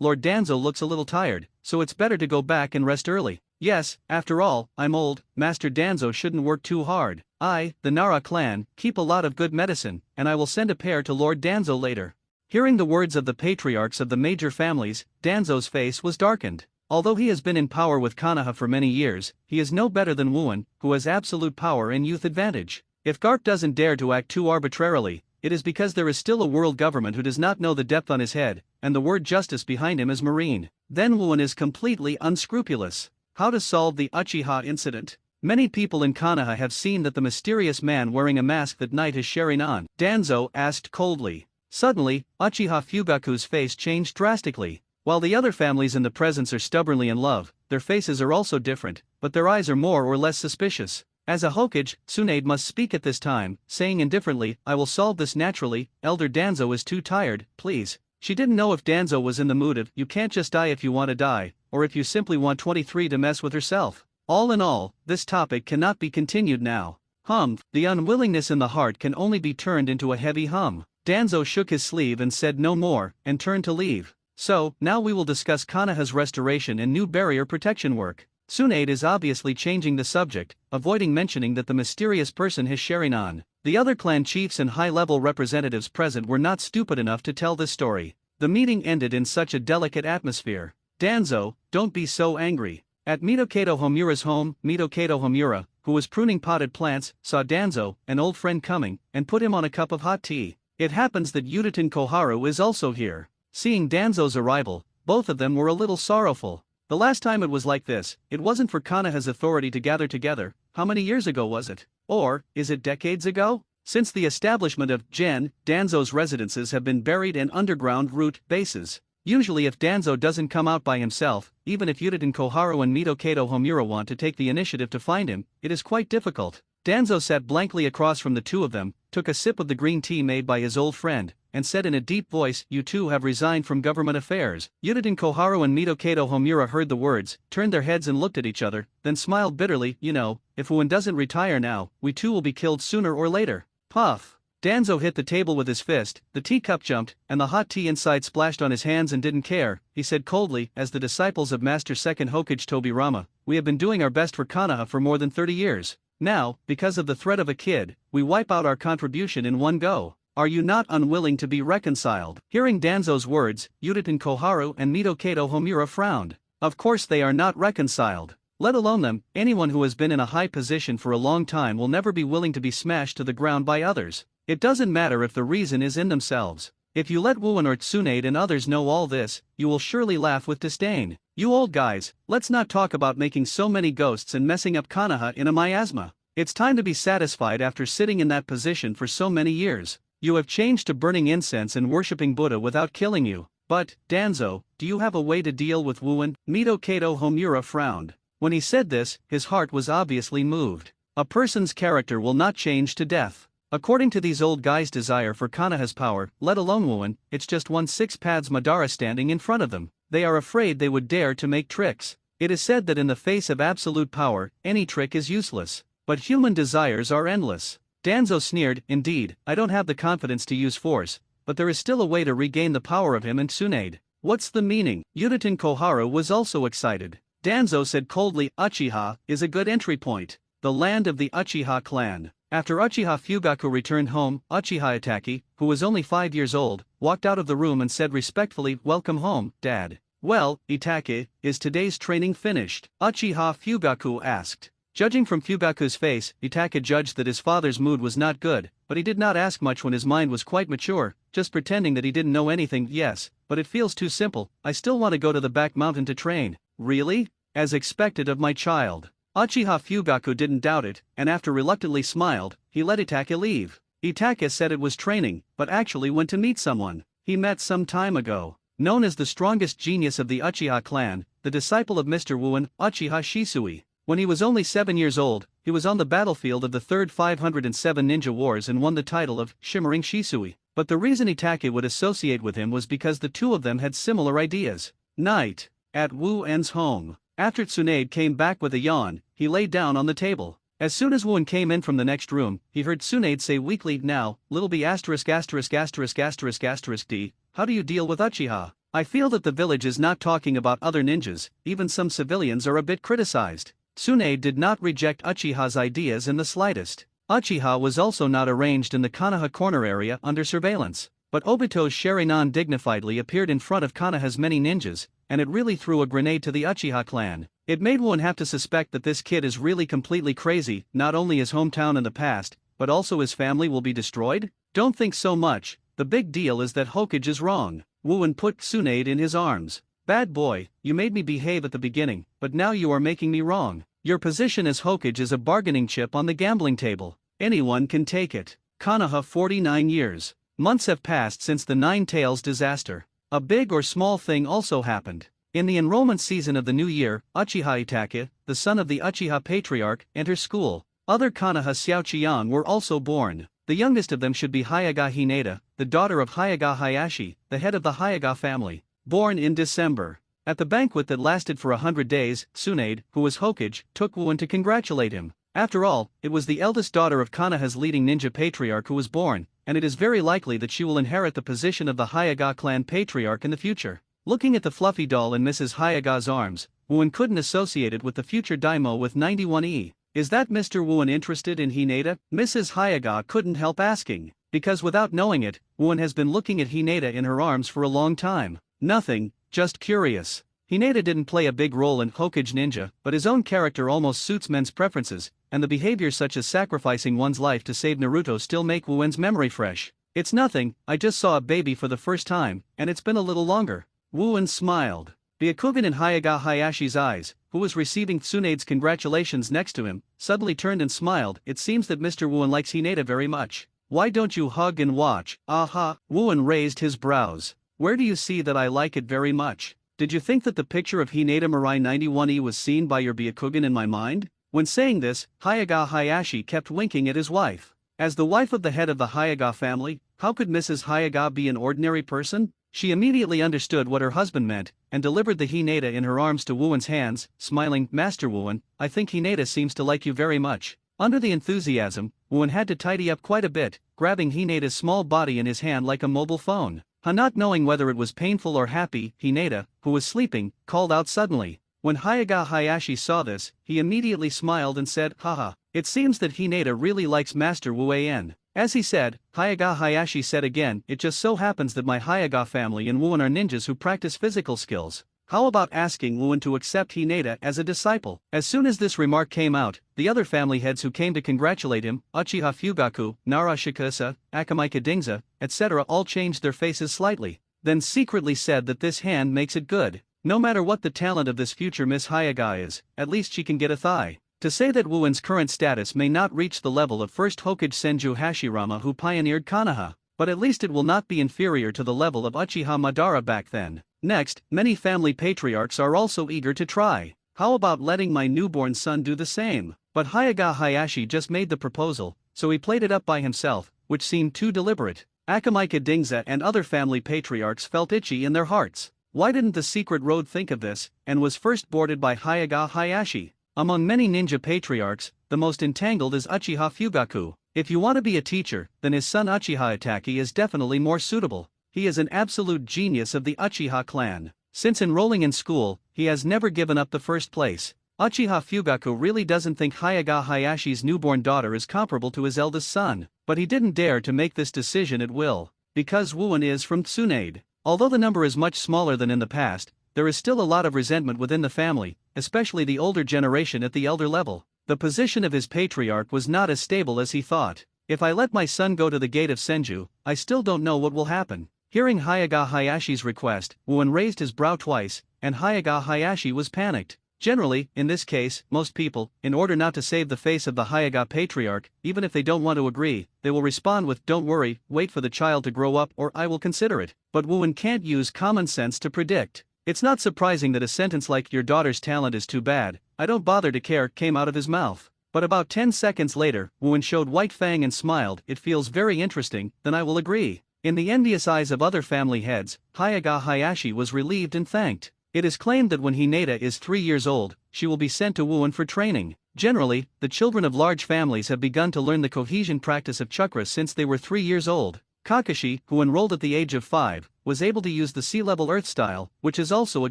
Lord Danzo looks a little tired, so it's better to go back and rest early. Yes, after all, I'm old, Master Danzo shouldn't work too hard. I, the Nara clan, keep a lot of good medicine, and I will send a pair to Lord Danzo later. Hearing the words of the patriarchs of the major families, Danzo's face was darkened. Although he has been in power with Konoha for many years, he is no better than Wu-Wen, who has absolute power and youth advantage. If Garp doesn't dare to act too arbitrarily, it is because there is still a world government who does not know the depth on his head, and the word justice behind him is marine. Then Wu-Wen is completely unscrupulous. How to solve the Uchiha incident? Many people in Konoha have seen that the mysterious man wearing a mask that night is N.A.N. Danzo asked coldly. Suddenly, Uchiha Fugaku's face changed drastically. While the other families in the presence are stubbornly in love, their faces are also different, but their eyes are more or less suspicious. As a Hokage, Tsunade must speak at this time, saying indifferently, I will solve this naturally, Elder Danzo is too tired, please. She didn't know if Danzo was in the mood of, you can't just die if you want to die, or if you simply want 23 to mess with herself. All in all, this topic cannot be continued now. The unwillingness in the heart can only be turned into a heavy hum. Danzo shook his sleeve and said no more, and turned to leave. So, now we will discuss Konoha's restoration and new barrier protection work. Tsunade is obviously changing the subject, avoiding mentioning that the mysterious person has N.A.N. The other clan chiefs and high-level representatives present were not stupid enough to tell this story. The meeting ended in such a delicate atmosphere. Danzo, don't be so angry. At Mitokato Homura's home, Mitokato Homura, who was pruning potted plants, saw Danzo, an old friend coming, and put him on a cup of hot tea. It happens that Udaten Koharu is also here. Seeing Danzo's arrival, both of them were a little sorrowful. The last time it was like this, it wasn't for Konoha's authority to gather together. How many years ago was it? Or, is it decades ago? Since the establishment of Gen, Danzo's residences have been buried in underground root bases. Usually if Danzo doesn't come out by himself, even if Udaten Koharu and Mitokato Homura want to take the initiative to find him, it is quite difficult. Danzo sat blankly across from the two of them, took a sip of the green tea made by his old friend, and said in a deep voice, you two have resigned from government affairs. Udaten Koharu and Mitokato Homura heard the words, turned their heads and looked at each other, then smiled bitterly, you know, if Wu-Wen doesn't retire now, we too will be killed sooner or later. Puff. Danzo hit the table with his fist, the teacup jumped, and the hot tea inside splashed on his hands and didn't care. He said coldly, as the disciples of Master Second Hokage Tobirama, we have been doing our best for Konoha for more than 30 years. Now, because of the threat of a kid, we wipe out our contribution in one go. Are you not unwilling to be reconciled? Hearing Danzo's words, Udaten Koharu and Mitokato Homura frowned. Of course they are not reconciled. Let alone them, anyone who has been in a high position for a long time will never be willing to be smashed to the ground by others. It doesn't matter if the reason is in themselves. If you let Wu-Wen or Tsunade and others know all this, you will surely laugh with disdain. You old guys, let's not talk about making so many ghosts and messing up Konoha in a miasma. It's time to be satisfied after sitting in that position for so many years. You have changed to burning incense and worshipping Buddha without killing you. But, Danzo, do you have a way to deal with Wu-Wen? Mitokato Homura frowned. When he said this, his heart was obviously moved. A person's character will not change to death. According to these old guys' desire for Konoha's power, let alone Wu-Wen, it's just 1/6 pads Madara standing in front of them. They are afraid they would dare to make tricks. It is said that in the face of absolute power, any trick is useless. But human desires are endless. Danzo sneered, indeed, I don't have the confidence to use force, but there is still a way to regain the power of him and Tsunade. What's the meaning? Udaten Koharu was also excited. Danzo said coldly, Uchiha is a good entry point. The land of the Uchiha clan. After Uchiha Fugaku returned home, Uchiha Itaki, who was only 5 years old, walked out of the room and said respectfully, welcome home, Dad. Well, Itake, is today's training finished? Uchiha Fugaku asked. Judging from Fugaku's face, Itake judged that his father's mood was not good, but he did not ask much when his mind was quite mature, just pretending that he didn't know anything. Yes, but it feels too simple, I still want to go to the back mountain to train. Really? As expected of my child. Uchiha Fugaku didn't doubt it, and after reluctantly smiled, he let Itake leave. Itake said it was training, but actually went to meet someone he met some time ago. known as the strongest genius of the Uchiha clan, the disciple of Mr. Wuan, Uchiha Shisui. When he was only 7 years old, he was on the battlefield of the Third 507 Ninja Wars and won the title of Shimmering Shisui. But the reason Itachi would associate with him was because the two of them had similar ideas. Night. At Wu En's home. After Tsunade came back with a yawn, he lay down on the table. As soon as Wu En came in from the next room, he heard Tsunade say weakly, "Now, little b asterisk asterisk asterisk asterisk asterisk d, how do you deal with Uchiha? I feel that the village is not talking about other ninjas, even some civilians are a bit criticized." Tsunade did not reject Uchiha's ideas in the slightest. Uchiha was also not arranged in the Konoha corner area under surveillance. But Obito's Sharingan dignifiedly appeared in front of Konoha's many ninjas, and it really threw a grenade to the Uchiha clan. It made one have to suspect that this kid is really completely crazy. Not only his hometown in the past, but also his family will be destroyed? Don't think so much, the big deal is that Hokage is wrong. Wu En put Tsunade in his arms. "Bad boy, you made me behave at the beginning, but now you are making me wrong. Your position as Hokage is a bargaining chip on the gambling table. Anyone can take it." Konoha 49 years. Months have passed since the Nine Tails disaster. A big or small thing also happened. In the enrollment season of the new year, Uchiha Itachi, the son of the Uchiha patriarch, enters school. Other Konoha Xiaoqiang were also born. The youngest of them should be Hyaga Hinata, the daughter of Hyaga Hayashi, the head of the Hyaga family. Born in December. At the banquet that lasted for 100 days, Tsunade, who was Hokage, took Wu En to congratulate him. After all, it was the eldest daughter of Konoha's leading ninja patriarch who was born, and it is very likely that she will inherit the position of the Hyaga clan patriarch in the future. Looking at the fluffy doll in Mrs. Hyaga's arms, Wu En couldn't associate it with the future daimyo with 91E. "Is that Mr. Wu En interested in Hinata?" Mrs. Hyaga couldn't help asking, because without knowing it, Wu En has been looking at Hinata in her arms for a long time. Nothing, just curious. Hinata didn't play a big role in Hokage Ninja, but his own character almost suits men's preferences, and the behaviors such as sacrificing one's life to save Naruto still make Wu En's memory fresh. "It's nothing, I just saw a baby for the first time, and it's been a little longer." Wu En smiled. The Akugin in Hyaga Hayashi's eyes, who was receiving Tsunade's congratulations next to him, suddenly turned and smiled. "It seems that Mr. Wu En likes Hinata very much. Why don't you hug and watch?" "Aha." Wu En raised his brows. "Where do you see that I like it very much? Did you think that the picture of Hinata Mirai 91E was seen by your Byakugin in my mind?" When saying this, Hyaga Hayashi kept winking at his wife. As the wife of the head of the Hyaga family, how could Mrs. Hyaga be an ordinary person? She immediately understood what her husband meant, and delivered the Hinata in her arms to Wu En's hands, smiling. "Master Wu En, I think Hinata seems to like you very much." Under the enthusiasm, Wu En had to tidy up quite a bit, grabbing Hinata's small body in his hand like a mobile phone. Not knowing whether it was painful or happy, Hinata, who was sleeping, called out suddenly. When Hyaga Hayashi saw this, he immediately smiled and said, "Haha, it seems that Hinata really likes Master Wu En." As he said, Hyaga Hayashi said again, "It just so happens that my Hyaga family and Wu En are ninjas who practice physical skills. How about asking Wu En to accept Hinata as a disciple?" As soon as this remark came out, the other family heads who came to congratulate him, Uchiha Fugaku, Nara Shikasa, Akamai Dingza, etc., all changed their faces slightly, then secretly said that this hand makes it good. No matter what the talent of this future Miss Hyaga is, at least she can get a thigh. To say that Wu En's current status may not reach the level of first Hokage Senju Hashirama who pioneered Konoha, but at least it will not be inferior to the level of Uchiha Madara back then. Next, many family patriarchs are also eager to try. "How about letting my newborn son do the same?" But Hyaga Hayashi just made the proposal, so he played it up by himself, which seemed too deliberate. Akamai Dingza and other family patriarchs felt itchy in their hearts. Why didn't the secret road think of this, and was first boarded by Hyaga Hayashi? Among many ninja patriarchs, the most entangled is Uchiha Fugaku. If you want to be a teacher, then his son Uchiha Itachi is definitely more suitable. He is an absolute genius of the Uchiha clan. Since enrolling in school, he has never given up the first place. Uchiha Fugaku really doesn't think Hyaga Hayashi's newborn daughter is comparable to his eldest son, but he didn't dare to make this decision at will, because Wu En is from Tsunade. Although the number is much smaller than in the past, there is still a lot of resentment within the family, especially the older generation at the elder level. The position of his patriarch was not as stable as he thought. "If I let my son go to the gate of Senju, I still don't know what will happen." Hearing Hyaga Hayashi's request, Wu En raised his brow twice, and Hyaga Hayashi was panicked. Generally, in this case, most people, in order not to save the face of the Hyaga patriarch, even if they don't want to agree, they will respond with "Don't worry, wait for the child to grow up or I will consider it." But Wu-Wen can't use common sense to predict. It's not surprising that a sentence like "Your daughter's talent is too bad, I don't bother to care" came out of his mouth. But about 10 seconds later, Wu-Wen showed white fang and smiled. "It feels very interesting, then I will agree." In the envious eyes of other family heads, Hyaga Hayashi was relieved and thanked. It is claimed that when Hinata is 3 years old, she will be sent to Wu-Wen for training. Generally, the children of large families have begun to learn the cohesion practice of chakra since they were 3 years old. Kakashi, who enrolled at the age of 5, was able to use the sea-level earth style, which is also a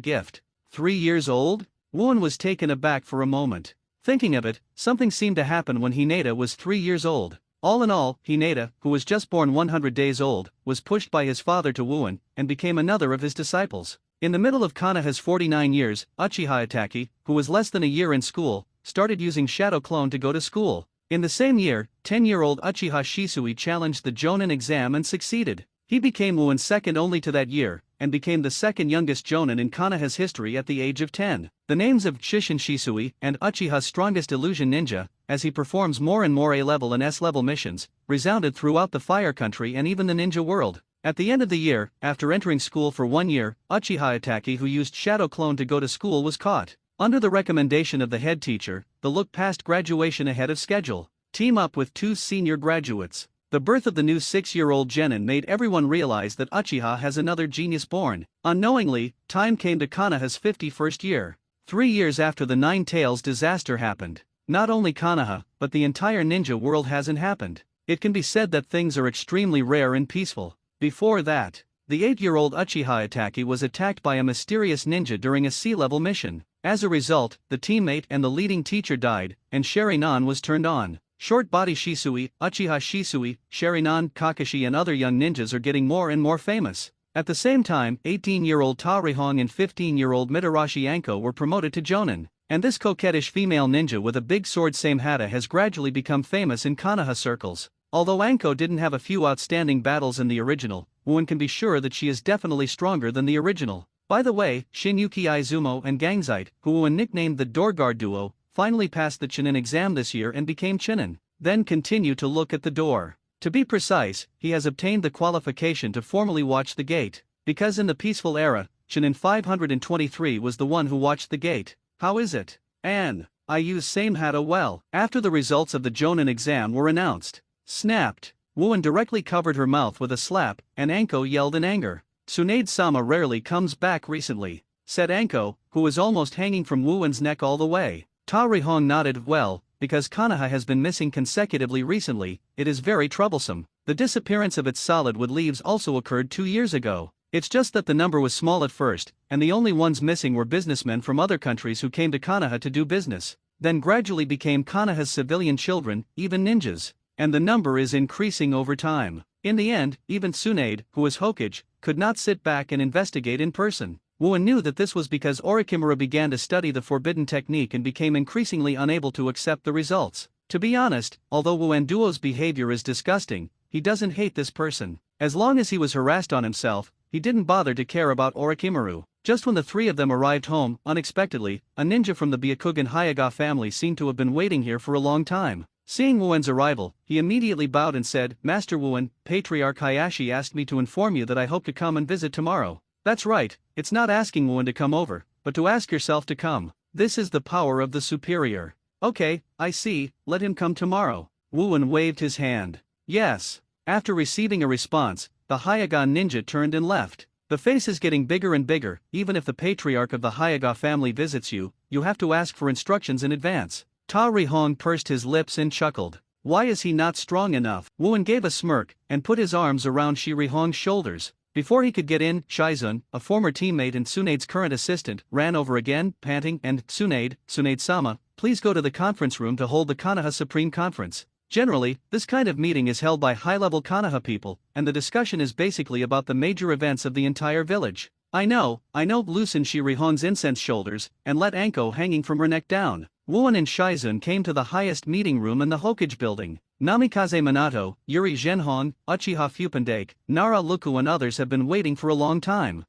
gift. 3 years old? Wu-Wen was taken aback for a moment. Thinking of it, something seemed to happen when Hinata was 3 years old. All in all, Hinata, who was just born 100 days old, was pushed by his father to Wu-Wen, and became another of his disciples. In the middle of Konoha's 49 years, Uchiha Itachi, who was less than a year in school, started using Shadow Clone to go to school. In the same year, 10-year-old Uchiha Shisui challenged the Jonin exam and succeeded. He became Wu-Wen's second only to that year, and became the second youngest Jonin in Konoha's history at the age of 10. The names of Shishin Shisui and Uchiha's strongest illusion ninja, as he performs more and more A-level and S-level missions, resounded throughout the Fire Country and even the ninja world. At the end of the year, after entering school for 1 year, Uchiha Itachi, who used Shadow Clone to go to school, was caught. Under the recommendation of the head teacher, the look passed graduation ahead of schedule. Team up with 2 senior graduates. The birth of the new 6-year-old Genin made everyone realize that Uchiha has another genius born. Unknowingly, time came to Konoha's 51st year. 3 years after the Nine Tails disaster happened. Not only Konoha, but the entire ninja world hasn't happened. It can be said that things are extremely rare and peaceful. Before that, the 8-year-old Uchiha Itachi was attacked by a mysterious ninja during a sea-level mission. As a result, the teammate and the leading teacher died, and N.A.N. was turned on. Short body Shisui, Uchiha Shisui, N.A.N., Kakashi and other young ninjas are getting more and more famous. At the same time, 18-year-old Ta Rihong and 15-year-old Mitarashi Anko were promoted to Jonin. And this coquettish female ninja with a big sword Samehata has gradually become famous in Konoha circles. Although Anko didn't have a few outstanding battles in the original, Wu-Wen can be sure that she is definitely stronger than the original. By the way, Shinyuki Izumo and Gangzite, who Wu-Wen nicknamed the Doorguard duo, finally passed the Chunin exam this year and became Chunin. Then continue to look at the door. To be precise, he has obtained the qualification to formally watch the gate. Because in the peaceful era, Chunin 523 was the one who watched the gate. How is it? And I use Samehata well. After the results of the Jonin exam were announced. Snapped. Wu-Wen directly covered her mouth with a slap, and Anko yelled in anger. "Tsunade-sama rarely comes back recently," said Anko, who was almost hanging from Wu-Wen's neck all the way. Ta Rihong nodded. "Well, because Konoha has been missing consecutively recently, it is very troublesome. The disappearance of its solid wood leaves also occurred 2 years ago. It's just that the number was small at first, and the only ones missing were businessmen from other countries who came to Konoha to do business. Then gradually became Konoha's civilian children, even ninjas. And the number is increasing over time. In the end, even Tsunade, who was Hokage, could not sit back and investigate in person. Wu-Wen knew that this was because Orochimaru began to study the forbidden technique and became increasingly unable to accept the results. To be honest, although Wu-Wen Duo's behavior is disgusting, he doesn't hate this person. As long as he was harassed on himself, he didn't bother to care about Orochimaru. Just when the 3 of them arrived home, unexpectedly, a ninja from the Byakugan Hyaga family seemed to have been waiting here for a long time. Seeing Wu-Wen's arrival, he immediately bowed and said, "Master Wu-Wen, Patriarch Hayashi asked me to inform you that I hope to come and visit tomorrow." That's right, it's not asking Wu-Wen to come over, but to ask yourself to come. This is the power of the superior. Okay, I see, let him come tomorrow. Wu-Wen waved his hand. Yes. After receiving a response, the Hyaga ninja turned and left. The face is getting bigger and bigger. Even if the patriarch of the Hyaga family visits you, you have to ask for instructions in advance. Ta Rihong pursed his lips and chuckled. Why is he not strong enough? Wu-Wen gave a smirk, and put his arms around Shi Rihong's shoulders. Before he could get in, Shizun, a former teammate and Tsunade's current assistant, ran over again, panting, and Tsunade-sama, please go to the conference room to hold the Konoha Supreme Conference. Generally, this kind of meeting is held by high-level Konoha people, and the discussion is basically about the major events of the entire village. I know, loosen Shi Rihong's incense shoulders, and let Anko hanging from her neck down. Wu-Wen and Shizun came to the highest meeting room in the Hokage building. Namikaze Minato, Yuri Zhenhong, Uchiha Fupendake, Nara Luku and others have been waiting for a long time.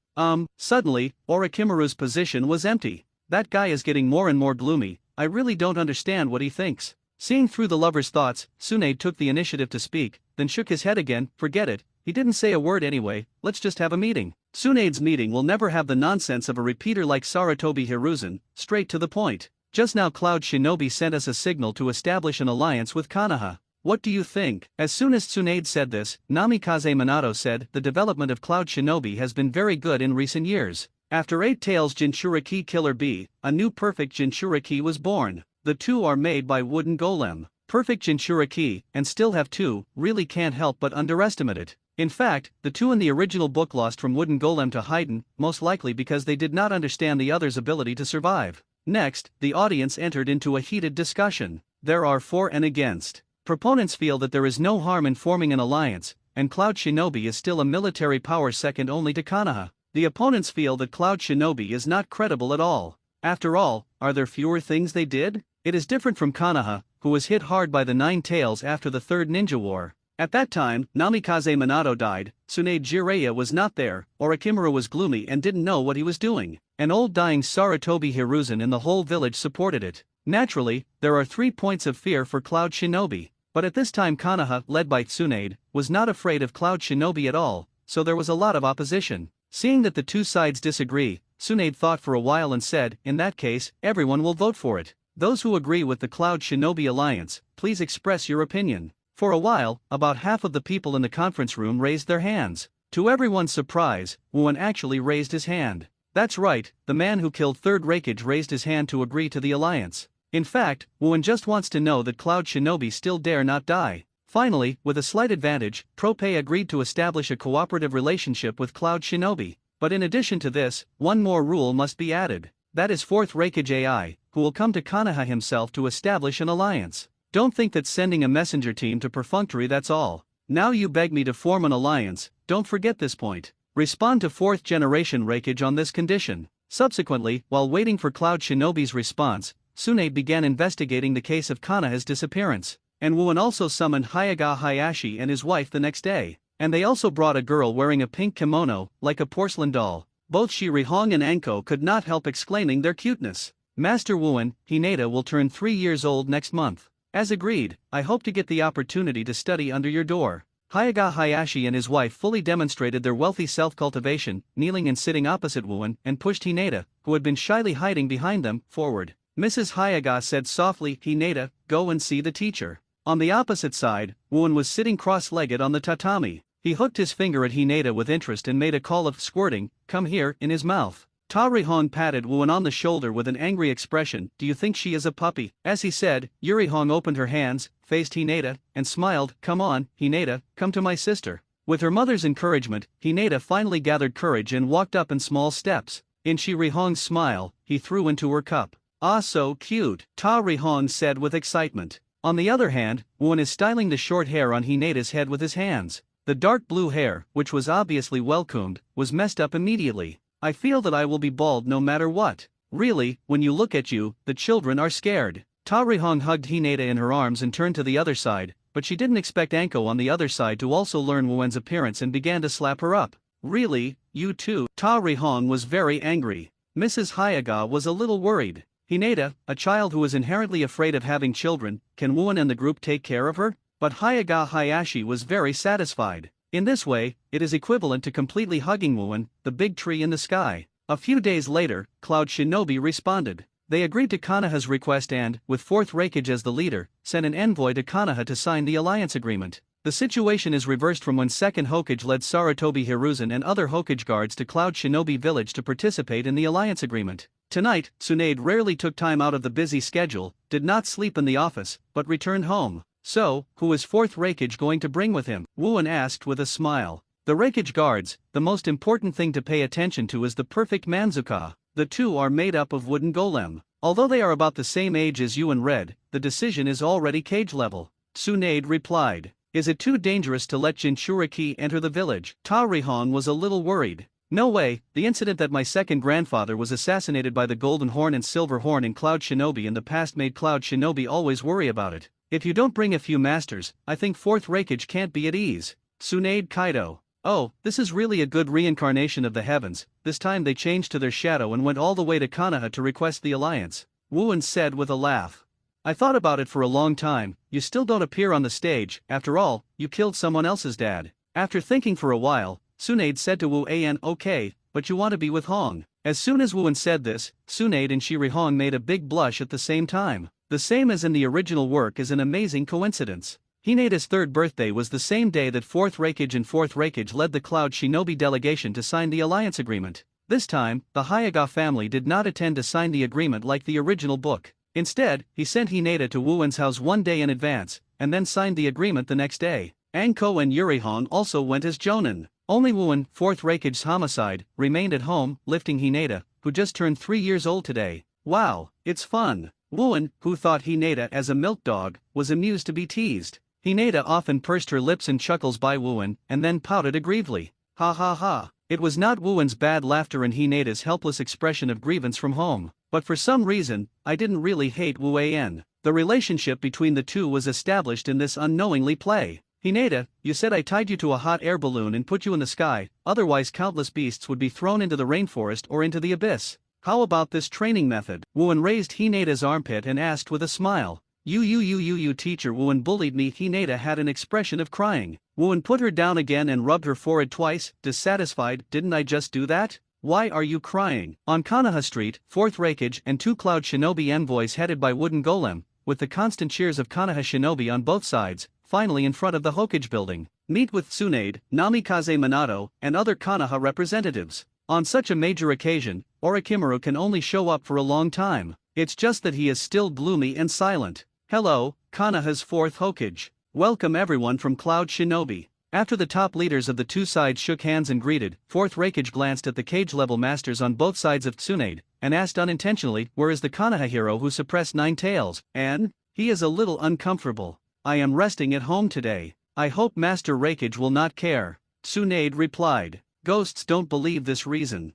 Suddenly, Orochimaru's position was empty. That guy is getting more and more gloomy, I really don't understand what he thinks. Seeing through the lover's thoughts, Tsunade took the initiative to speak, then shook his head again. Forget it, he didn't say a word anyway, let's just have a meeting. Tsunade's meeting will never have the nonsense of a repeater like Sarutobi Hiruzen, straight to the point. Just now Cloud Shinobi sent us a signal to establish an alliance with Konoha. What do you think? As soon as Tsunade said this, Namikaze Minato said, the development of Cloud Shinobi has been very good in recent years. After 8 Tails Jinchuriki Killer Bee, a new perfect Jinchuriki was born. The two are made by Wooden Golem. Perfect Jinchuriki, and still have 2, really can't help but underestimate it. In fact, the 2 in the original book lost from Wooden Golem to Haiden, most likely because they did not understand the other's ability to survive. Next, the audience entered into a heated discussion. There are for and against. Proponents feel that there is no harm in forming an alliance, and Cloud Shinobi is still a military power second only to Konoha. The opponents feel that Cloud Shinobi is not credible at all. After all, are there fewer things they did? It is different from Konoha, who was hit hard by the 9 Tails after the Third Ninja War. At that time, Namikaze Minato died, Tsunade Jiraiya was not there, Orochimaru was gloomy and didn't know what he was doing. An old dying Sarutobi Hiruzen in the whole village supported it. Naturally, there are 3 points of fear for Cloud Shinobi. But at this time Konoha, led by Tsunade, was not afraid of Cloud Shinobi at all, so there was a lot of opposition. Seeing that the 2 sides disagree, Tsunade thought for a while and said, in that case, everyone will vote for it. Those who agree with the Cloud Shinobi alliance, please express your opinion. For a while, about half of the people in the conference room raised their hands. To everyone's surprise, Wuan actually raised his hand. That's right, the man who killed Third Raikage raised his hand to agree to the alliance. In fact, Wuan just wants to know that Cloud Shinobi still dare not die. Finally, with a slight advantage, Prope agreed to establish a cooperative relationship with Cloud Shinobi. But in addition to this, one more rule must be added. That is Fourth Raikage AI, who will come to Konoha himself to establish an alliance. Don't think that sending a messenger team to perfunctory that's all. Now you beg me to form an alliance, don't forget this point. Respond to 4th generation Raikage on this condition. Subsequently, while waiting for Cloud Shinobi's response, Tsunade began investigating the case of Konoha's disappearance. And Wuan also summoned Hyaga Hayashi and his wife the next day. And they also brought a girl wearing a pink kimono, like a porcelain doll. Both Shirihong and Anko could not help exclaiming their cuteness. Master Wuan, Hinata will turn 3 years old next month. As agreed, I hope to get the opportunity to study under your door. Hyaga Hayashi and his wife fully demonstrated their wealthy self-cultivation, kneeling and sitting opposite Wuan, and pushed Hinata, who had been shyly hiding behind them, forward. Mrs. Hyaga said softly, Hinata, go and see the teacher. On the opposite side, Wuan was sitting cross-legged on the tatami. He hooked his finger at Hinata with interest and made a call of squirting, come here, in his mouth. Ta Rihong patted Wuan on the shoulder with an angry expression, do you think she is a puppy? As he said, Yurihong opened her hands, faced Hinata, and smiled, come on, Hinata, come to my sister. With her mother's encouragement, Hinata finally gathered courage and walked up in small steps. In Shirihong's smile, he threw into her cup. Ah, so cute, Ta Rihong said with excitement. On the other hand, Wuan is styling the short hair on Hinata's head with his hands. The dark blue hair, which was obviously well-combed, was messed up immediately. I feel that I will be bald no matter what. Really, when you look at you, the children are scared. Ta Rihong hugged Hinata in her arms and turned to the other side, but she didn't expect Anko on the other side to also learn Wuan's appearance and began to slap her up. Really, you too? Ta Rihong was very angry. Mrs. Hyaga was a little worried. Hinata, a child who is inherently afraid of having children, can Wuan and the group take care of her? But Hyaga Hayashi was very satisfied. In this way, it is equivalent to completely hugging Wuan, the big tree in the sky. A few days later, Cloud Shinobi responded. They agreed to Konoha's request and, with 4th Raikage as the leader, sent an envoy to Konoha to sign the alliance agreement. The situation is reversed from when 2nd Hokage led Sarutobi Hiruzen and other Hokage guards to Cloud Shinobi village to participate in the alliance agreement. Tonight, Tsunade rarely took time out of the busy schedule, did not sleep in the office, but returned home. So, who is 4th Raikage going to bring with him? Wuan asked with a smile. The Raikage guards, the most important thing to pay attention to is the perfect Manzuka. The two are made up of Wooden Golem. Although they are about the same age as you and Red, the decision is already cage level. Tsunade replied. Is it too dangerous to let Jinchuriki enter the village? Ta Rihong was a little worried. No way, the incident that my second grandfather was assassinated by the Golden Horn and Silver Horn in Cloud Shinobi in the past made Cloud Shinobi always worry about it. If you don't bring a few masters, I think 4th Raikage can't be at ease. Tsunade Kaido. Oh, this is really a good reincarnation of the heavens. This time they changed to their shadow and went all the way to Konoha to request the alliance. Wooen said with a laugh. I thought about it for a long time. You still don't appear on the stage. After all, you killed someone else's dad. After thinking for a while, Tsunade said to Wu-An, okay, but you want to be with Hong. As soon as Wooen said this, Tsunade and Shiri Hong made a big blush at the same time. The same as in the original work is an amazing coincidence. Hineda's third birthday was the same day that 4th Raikage and 4th Raikage led the Cloud Shinobi delegation to sign the alliance agreement. This time, the Hyuga family did not attend to sign the agreement like the original book. Instead, he sent Hineda to Wooen's house one day in advance, and then signed the agreement the next day. Anko and Yurihong also went as Jonin. Only Wooen, 4th Raikage's homicide, remained at home, lifting Hineda, who just turned 3 years old today. Wow, it's fun. Wooen, who thought Hineda as a milk dog, was amused to be teased. Hineda often pursed her lips in chuckles by Wooen, and then pouted aggrievedly. Ha ha ha. It was not Wooen's bad laughter and Hineda's helpless expression of grievance from home, but for some reason, I didn't really hate Wu-An. The relationship between the two was established in this unknowingly play. Hineda, you said I tied you to a hot air balloon and put you in the sky, otherwise countless beasts would be thrown into the rainforest or into the abyss. How about this training method? Wooen raised Hineda's armpit and asked with a smile. You teacher Wooen bullied me. Hineda had an expression of crying. Wooen put her down again and rubbed her forehead twice, dissatisfied. Didn't I just do that? Why are you crying? On Konoha Street, 4th Raikage and 2 Cloud Shinobi envoys headed by Wooden Golem, with the constant cheers of Konoha Shinobi on both sides, finally in front of the Hokage building, meet with Tsunade, Namikaze Minato, and other Konoha representatives. On such a major occasion, Orochimaru can only show up for a long time. It's just that he is still gloomy and silent. Hello, Konoha's 4th Hokage. Welcome everyone from Cloud Shinobi. After the top leaders of the two sides shook hands and greeted, 4th Raikage glanced at the cage-level masters on both sides of Tsunade, and asked unintentionally, where is the Konoha hero who suppressed 9 tails? And? He is a little uncomfortable. I am resting at home today. I hope Master Raikage will not care. Tsunade replied. Ghosts don't believe this reason.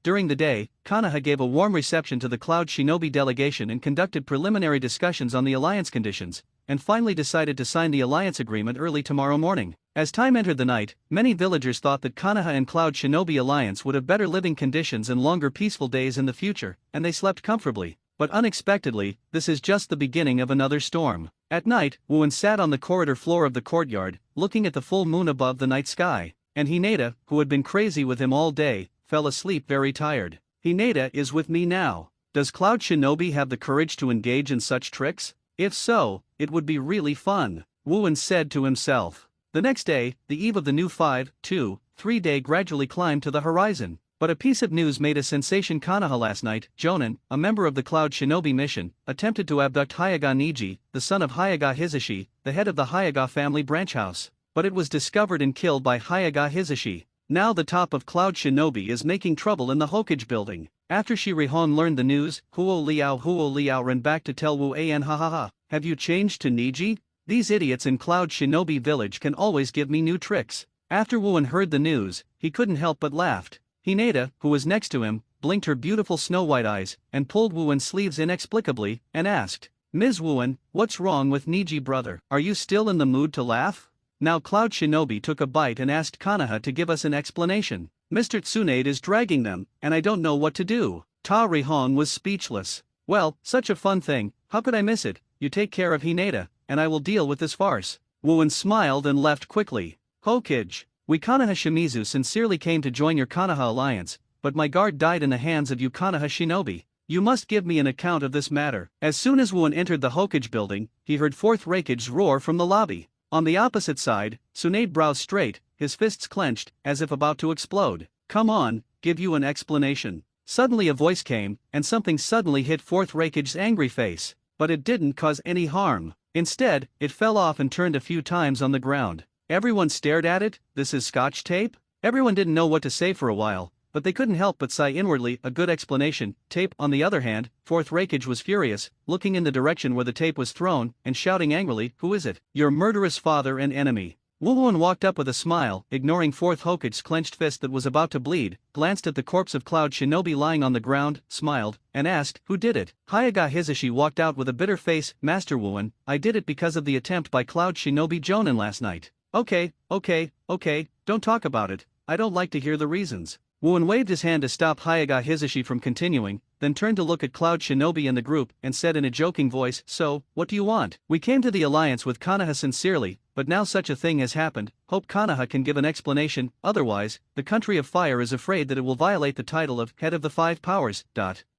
During the day, Konoha gave a warm reception to the Cloud Shinobi delegation and conducted preliminary discussions on the alliance conditions, and finally decided to sign the alliance agreement early tomorrow morning. As time entered the night, many villagers thought that Konoha and Cloud Shinobi alliance would have better living conditions and longer peaceful days in the future, and they slept comfortably. But unexpectedly, this is just the beginning of another storm. At night, Wooen sat on the corridor floor of the courtyard, looking at the full moon above the night sky, and Hineda, who had been crazy with him all day, fell asleep very tired. Hineda is with me now. Does Cloud Shinobi have the courage to engage in such tricks? If so, it would be really fun, Wooen said to himself. The next day, the eve of the new 5-2-3 day gradually climbed to the horizon. But a piece of news made a sensation. Konoha last night. Jonin, a member of the Cloud Shinobi mission, attempted to abduct Hyuga Niji, the son of Hyuga Hisashi, the head of the Hyuga family branch house. But it was discovered and killed by Hyuga Hisashi. Now the top of Cloud Shinobi is making trouble in the Hokage building. After Shirihon learned the news, Huo Liao ran back to tell Wu-An, ha. Have you changed to Niji? These idiots in Cloud Shinobi village can always give me new tricks. After Wooen heard the news, he couldn't help but laughed. Hineda, who was next to him, blinked her beautiful snow-white eyes, and pulled Wooen's sleeves inexplicably, and asked, Ms. Wooen, what's wrong with Niji brother? Are you still in the mood to laugh? Now Cloud Shinobi took a bite and asked Konoha to give us an explanation. Mr. Tsunade is dragging them, and I don't know what to do. Ta Rihong was speechless. Well, such a fun thing, how could I miss it? You take care of Hineda, and I will deal with this farce. Wooen smiled and left quickly. Hokage, we Konoha Shimizu sincerely came to join your Konoha alliance, but my guard died in the hands of you Konoha Shinobi. You must give me an account of this matter. As soon as Wooen entered the Hokage building, he heard 4th Raikage's roar from the lobby. On the opposite side, Tsunade brows straight, his fists clenched, as if about to explode. Come on, give you an explanation. Suddenly a voice came, and something suddenly hit 4th Raikage's angry face. But it didn't cause any harm. Instead, it fell off and turned a few times on the ground. Everyone stared at it. This is Scotch tape? Everyone didn't know what to say for a while, but they couldn't help but sigh inwardly. A good explanation. Tape. On the other hand, 4th Raikage was furious, looking in the direction where the tape was thrown, and shouting angrily, Who is it? Your murderous father and enemy. Wooen walked up with a smile, ignoring 4th Hokage's clenched fist that was about to bleed, glanced at the corpse of Cloud Shinobi lying on the ground, smiled, and asked, Who did it? Hyuga Hisashi walked out with a bitter face. Master Wooen, I did it because of the attempt by Cloud Shinobi Jonin last night. Okay, don't talk about it, I don't like to hear the reasons. Wuan waved his hand to stop Hyaga Hisashi from continuing, then turned to look at Cloud Shinobi and the group and said in a joking voice, "So, what do you want? We came to the alliance with Konoha sincerely, but now such a thing has happened, hope Konoha can give an explanation, otherwise, the country of fire is afraid that it will violate the title of Head of the Five Powers."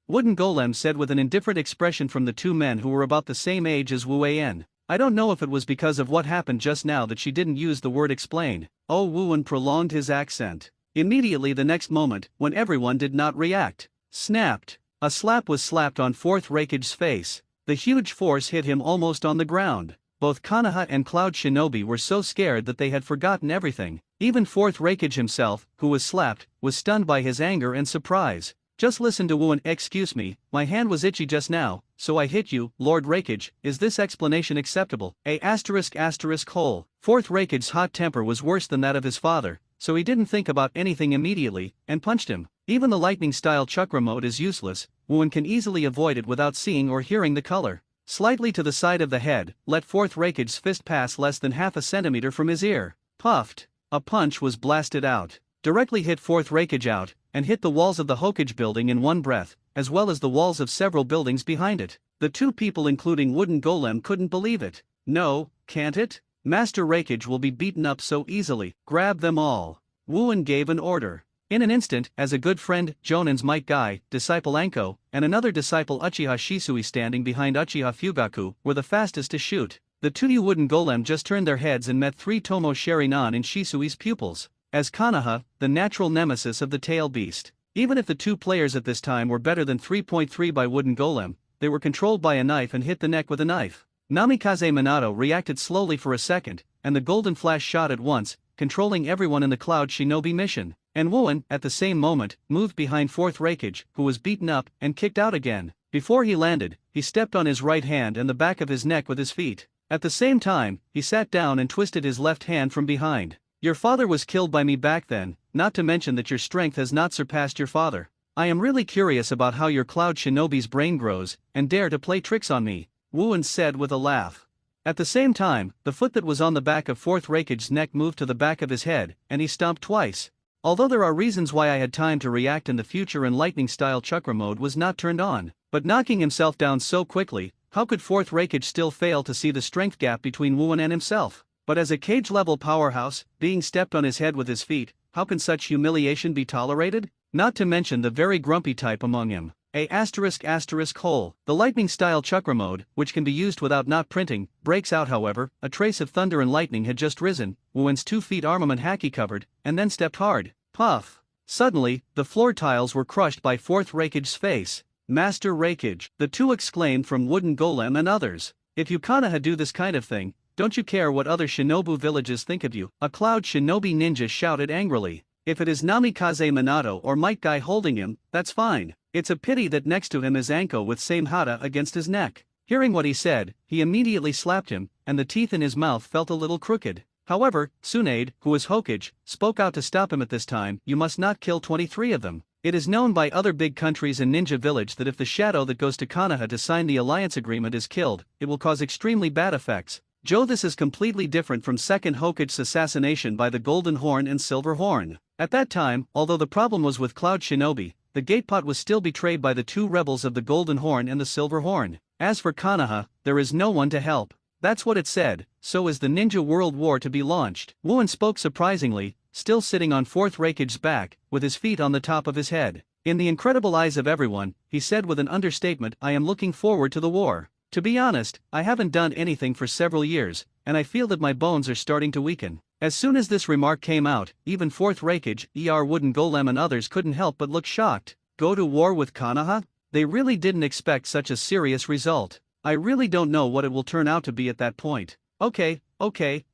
Wooden Golem said with an indifferent expression from the two men who were about the same age as Wu An. I don't know if it was because of what happened just now that she didn't use the word explain. Oh, Wuan prolonged his accent. Immediately the next moment, when everyone did not react, snapped. A slap was slapped on Fourth Raikage's face. The huge force hit him almost on the ground. Both Konoha and Cloud Shinobi were so scared that they had forgotten everything. Even Fourth Raikage himself, who was slapped, was stunned by his anger and surprise. Just listen to Wuan. Excuse me, my hand was itchy just now, so I hit you, Lord Raikage. Is this explanation acceptable? Hole. Fourth Raikage's hot temper was worse than that of his father, so he didn't think about anything immediately, and punched him. Even the lightning-style chakra mode is useless, Wuan can easily avoid it without seeing or hearing the color. Slightly to the side of the head, let Fourth Raikage's fist pass less than half a centimeter from his ear. Puffed. A punch was blasted out. Directly hit Fourth Raikage out, and hit the walls of the Hokage building in one breath, as well as the walls of several buildings behind it. The two people including Wooden Golem couldn't believe it. No, can't it? Master Raikage will be beaten up so easily, grab them all. Wuan gave an order. In an instant, as a good friend, Jonan's Might Guy, disciple Anko, and another disciple Uchiha Shisui standing behind Uchiha Fugaku, were the fastest to shoot. The two Wooden Golem just turned their heads and met three Tomo Sharinan in Shisui's pupils. As Konoha, the natural nemesis of the tail beast. Even if the two players at this time were better than 3.3 by Wooden Golem, they were controlled by a knife and hit the neck with a knife. Namikaze Minato reacted slowly for a second, and the golden flash shot at once, controlling everyone in the Cloud Shinobi mission. And Wuan, at the same moment, moved behind Fourth Raikage, who was beaten up and kicked out again. Before he landed, he stepped on his right hand and the back of his neck with his feet. At the same time, he sat down and twisted his left hand from behind. Your father was killed by me back then, not to mention that your strength has not surpassed your father. I am really curious about how your Cloud Shinobi's brain grows, and dare to play tricks on me, Wuan said with a laugh. At the same time, the foot that was on the back of Fourth Raikage's neck moved to the back of his head, and he stomped twice. Although there are reasons why I had time to react in the future and lightning-style chakra mode was not turned on, but knocking himself down so quickly, how could Fourth Raikage still fail to see the strength gap between Wuan and himself? But as a cage-level powerhouse, being stepped on his head with his feet, how can such humiliation be tolerated? Not to mention the very grumpy type among him. Hole. The lightning-style chakra mode, which can be used without not printing, breaks out however, a trace of thunder and lightning had just risen, Wuan's 2 feet armament haki covered, and then stepped hard. Puff. Suddenly, the floor tiles were crushed by Fourth Raikage's face. Master Raikage, the two exclaimed from Wooden Golem and others. If you Konoha do this kind of thing, don't you care what other shinobu villages think of you? A Cloud Shinobi ninja shouted angrily. If it is Namikaze Minato or Might Guy holding him, that's fine. It's a pity that next to him is Anko with same hata against his neck. Hearing what he said, he immediately slapped him, and the teeth in his mouth felt a little crooked. However, Tsunade, who was Hokage, spoke out to stop him at this time. You must not kill 23 of them. It is known by other big countries and Ninja Village that if the shadow that goes to Konoha to sign the alliance agreement is killed, it will cause extremely bad effects. Joe, this is completely different from second Hokage's assassination by the Golden Horn and Silver Horn. At that time, although the problem was with Cloud Shinobi, the Gatepot was still betrayed by the two rebels of the Golden Horn and the Silver Horn. As for Konoha, there is no one to help. That's what it said. So is the Ninja World War to be launched? Wuan spoke surprisingly, still sitting on Fourth Raikage's back, with his feet on the top of his head. In the incredible eyes of everyone, he said with an understatement, I am looking forward to the war. To be honest, I haven't done anything for several years, and I feel that my bones are starting to weaken. As soon as this remark came out, even Fourth Raikage, Wooden Golem and others couldn't help but look shocked. Go to war with Konoha? They really didn't expect such a serious result. I really don't know what it will turn out to be at that point. Okay,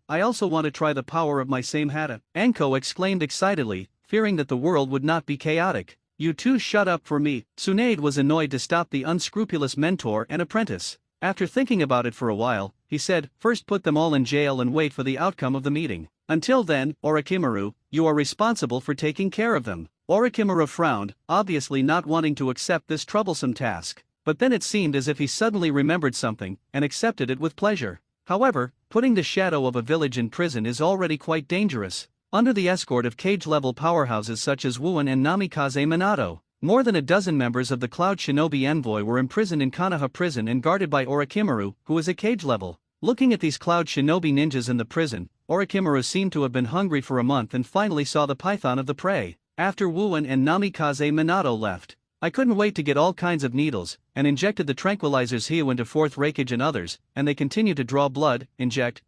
I also want to try the power of my same hata. Anko exclaimed excitedly, fearing that the world would not be chaotic. You two shut up for me. Tsunade was annoyed to stop the unscrupulous mentor and apprentice. After thinking about it for a while, he said, first put them all in jail and wait for the outcome of the meeting. Until then, Orochimaru, you are responsible for taking care of them. Orochimaru frowned, obviously not wanting to accept this troublesome task. But then it seemed as if he suddenly remembered something, and accepted it with pleasure. However, putting the shadow of a village in prison is already quite dangerous. under the escort of cage-level powerhouses such as N.A.N and Namikaze Minato. More than a dozen members of the Cloud Shinobi Envoy were imprisoned in Konoha prison and guarded by Orochimaru, who is a cage level. Looking at these Cloud Shinobi ninjas in the prison, Orochimaru seemed to have been hungry for a month and finally saw the python of the prey. After N.A.N and Namikaze Minato left, I couldn't wait to get all kinds of needles, and injected the tranquilizers Hio into Fourth Raikage and others, and they continue to draw blood,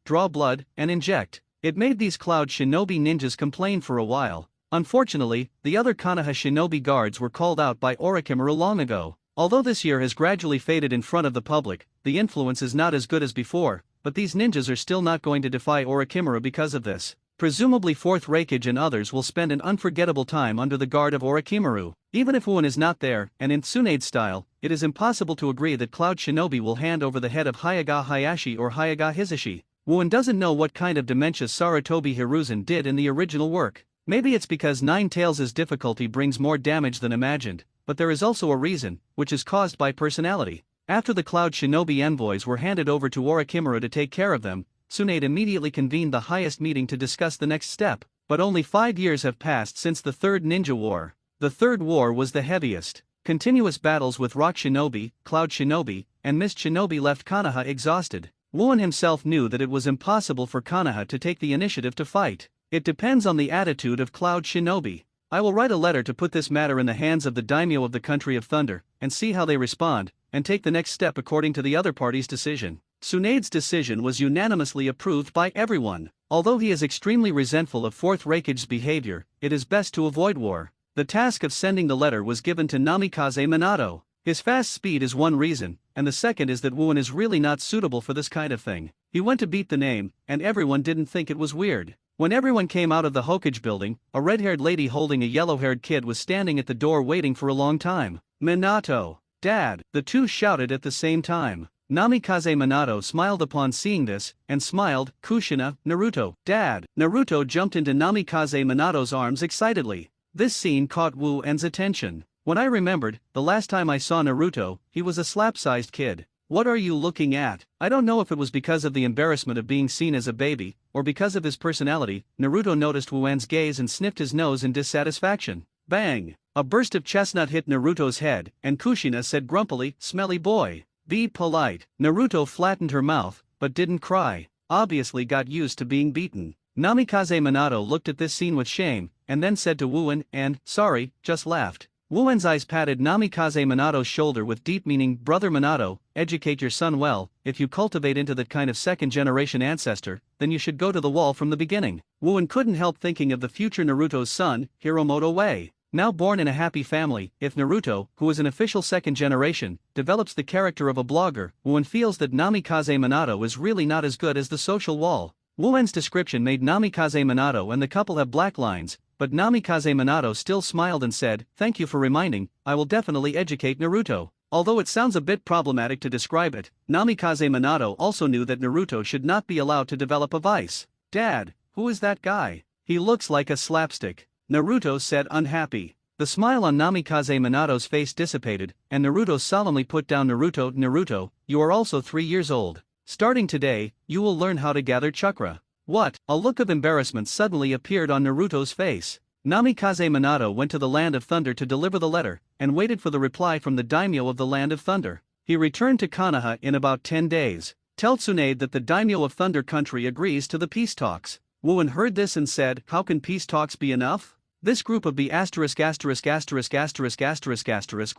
draw blood, and inject. It made these Cloud Shinobi ninjas complain for a while. Unfortunately, the other Konoha Shinobi guards were called out by Orochimaru long ago. Although this year has gradually faded in front of the public, the influence is not as good as before, but these ninjas are still not going to defy Orochimaru because of this. Presumably Fourth Raikage and others will spend an unforgettable time under the guard of Orochimaru. Even if N.A.N is not there, and in Tsunade's style, it is impossible to agree that Cloud Shinobi will hand over the head of Hyaga Hayashi or Hyaga Hisashi. N.A.N doesn't know what kind of dementia Sarutobi Hiruzen did in the original work. Maybe it's because Nine Tails' difficulty brings more damage than imagined, but there is also a reason, which is caused by personality. After the Cloud Shinobi envoys were handed over to Orochimaru to take care of them, Tsunade immediately convened the highest meeting to discuss the next step. But only 5 years have passed since the Third Ninja War. The Third War was the heaviest. Continuous battles with Rock Shinobi, Cloud Shinobi, and Mist Shinobi left Konoha exhausted. N.A.N himself knew that it was impossible for Konoha to take the initiative to fight. It depends on the attitude of Cloud Shinobi. I will write a letter to put this matter in the hands of the daimyo of the Country of Thunder, and see how they respond, and take the next step according to the other party's decision. Tsunade's decision was unanimously approved by everyone. Although he is extremely resentful of Fourth Raikage's behavior, it is best to avoid war. The task of sending the letter was given to Namikaze Minato. His fast speed is one reason, and the second is that N.A.N is really not suitable for this kind of thing. He went to beat the name, and everyone didn't think it was weird. When everyone came out of the Hokage building, a red-haired lady holding a yellow-haired kid was standing at the door waiting for a long time. "Minato! Dad!" the two shouted at the same time. Namikaze Minato smiled upon seeing this, and smiled, "Kushina, Naruto, Dad!" Naruto jumped into Namikaze Minato's arms excitedly. This scene caught N.A.N's attention. When I remembered, the last time I saw Naruto, he was a slap-sized kid. "What are you looking at?" I don't know if it was because of the embarrassment of being seen as a baby, or because of his personality. Naruto noticed N.A.N's gaze and sniffed his nose in dissatisfaction. Bang! A burst of chestnut hit Naruto's head, and Kushina said grumpily, "Smelly boy. Be polite." Naruto flattened her mouth, but didn't cry. Obviously got used to being beaten. Namikaze Minato looked at this scene with shame, and then said to N.A.N, and, "Sorry, just laughed." N.A.N's eyes patted Namikaze Minato's shoulder with deep meaning. "Brother Minato, educate your son well. If you cultivate into that kind of second-generation ancestor, then you should go to the wall from the beginning." N.A.N couldn't help thinking of the future Naruto's son, Hiromoto Wei. Now born in a happy family, if Naruto, who is an official second generation, develops the character of a blogger, N.A.N feels that Namikaze Minato is really not as good as the social wall. N.A.N's description made Namikaze Minato and the couple have black lines, but Namikaze Minato still smiled and said, "Thank you for reminding, I will definitely educate Naruto." Although it sounds a bit problematic to describe it, Namikaze Minato also knew that Naruto should not be allowed to develop a vice. "Dad, who is that guy? He looks like a slapstick," Naruto said unhappy. The smile on Namikaze Minato's face dissipated, and Naruto solemnly put down Naruto. "Naruto, you are also 3 years old. Starting today, you will learn how to gather chakra." "What?" A look of embarrassment suddenly appeared on Naruto's face. Namikaze Minato went to the Land of Thunder to deliver the letter, and waited for the reply from the daimyo of the Land of Thunder. He returned to Konoha in about 10 days. "Tell Tsunade that the daimyo of Thunder Country agrees to the peace talks." N.A.N heard this and said, "How can peace talks be enough? This group of B*****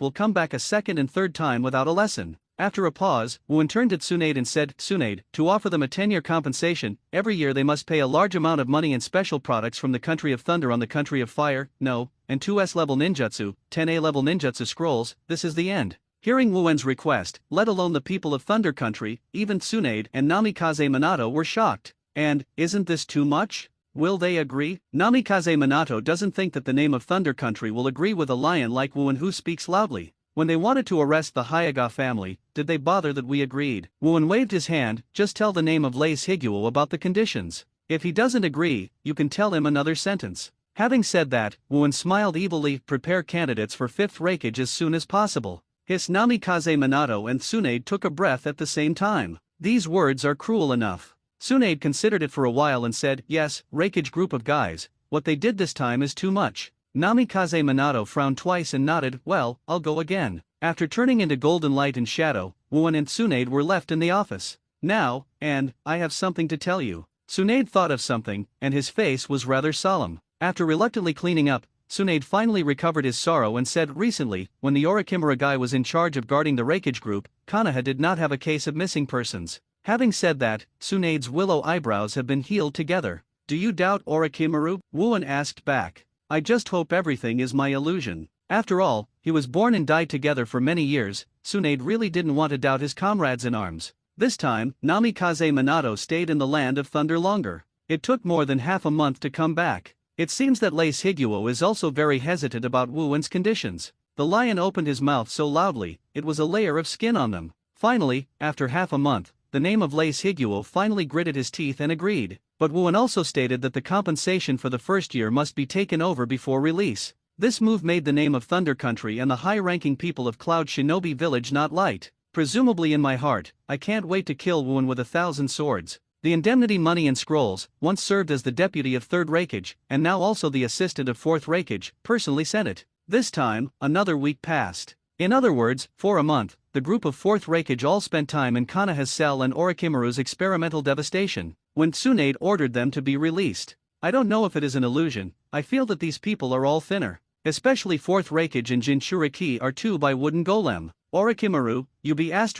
will come back a second and third time without a lesson." After a pause, N.A.N turned to Tsunade and said, "Tsunade, to offer them a 10-year compensation, every year they must pay a large amount of money and special products from the Country of Thunder on the Country of Fire, no, and 2S level ninjutsu, 10A level ninjutsu scrolls. This is the end." Hearing N.A.N's request, let alone the people of Thunder Country, even Tsunade and Namikaze Minato were shocked. And, isn't this too much? Will they agree? Namikaze Minato doesn't think that the name of Thunder Country will agree with a lion like N.A.N who speaks loudly. When they wanted to arrest the Hyaga family, did they bother that we agreed? N.A.N waved his hand, "Just tell the name of Lace Higuo about the conditions. If he doesn't agree, you can tell him another sentence." Having said that, N.A.N smiled evilly. "Prepare candidates for 5th Raikage as soon as possible." His Namikaze Minato and Tsunade took a breath at the same time. These words are cruel enough. Tsunade considered it for a while and said, "Yes, Raikage group of guys, what they did this time is too much. Namikaze Minato frowned twice and nodded, well, I'll go again. After turning into golden light and shadow, Wuan and Tsunade were left in the office. Now, and, I have something to tell you. Tsunade thought of something, and his face was rather solemn. After reluctantly cleaning up, Tsunade finally recovered his sorrow and said recently, when the Orochimaru guy was in charge of guarding the Raikage group, Konoha did not have a case of missing persons. Having said that, Tsunade's willow eyebrows have been healed together. Do you doubt Orochimaru? Wuan asked back. I just hope everything is my illusion. After all, he was born and died together for many years. Tsunade really didn't want to doubt his comrades in arms. This time, Namikaze Minato stayed in the land of thunder longer. It took more than half a month to come back. It seems that Lace Higuo is also very hesitant about Wuan's conditions. The lion opened his mouth so loudly, it was a layer of skin on them. Finally, after half a month, the name of Lace Higuo finally gritted his teeth and agreed. But Wuan also stated that the compensation for the first year must be taken over before release. This move made the name of Thunder Country and the high-ranking people of Cloud Shinobi Village not light. Presumably in my heart, I can't wait to kill Wuan with 1,000 swords. The indemnity money and scrolls, once served as the deputy of 3rd Raikage, and now also the assistant of 4th Raikage, personally sent it. This time, another week passed. In other words, for a month, the group of 4th Raikage all spent time in Konoha's cell and Orochimaru's experimental devastation, when Tsunade ordered them to be released. I don't know if it is an illusion, I feel that these people are all thinner. Especially 4th Raikage and Jinchuriki are 2 by wooden golem. Orochimaru, you be ********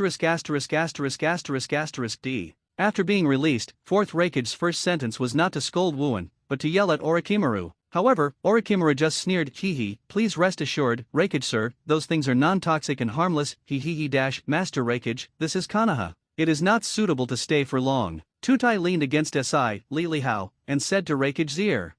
D. After being released, 4th Raikage's first sentence was not to scold Wuan, but to yell at Orochimaru. However, Orochimaru just sneered, hee, please rest assured, Raikage sir, those things are non-toxic and harmless, Master Raikage, this is Konoha. It is not suitable to stay for long. Tutai leaned against Si, Li Hao, and said to Raikage's ear.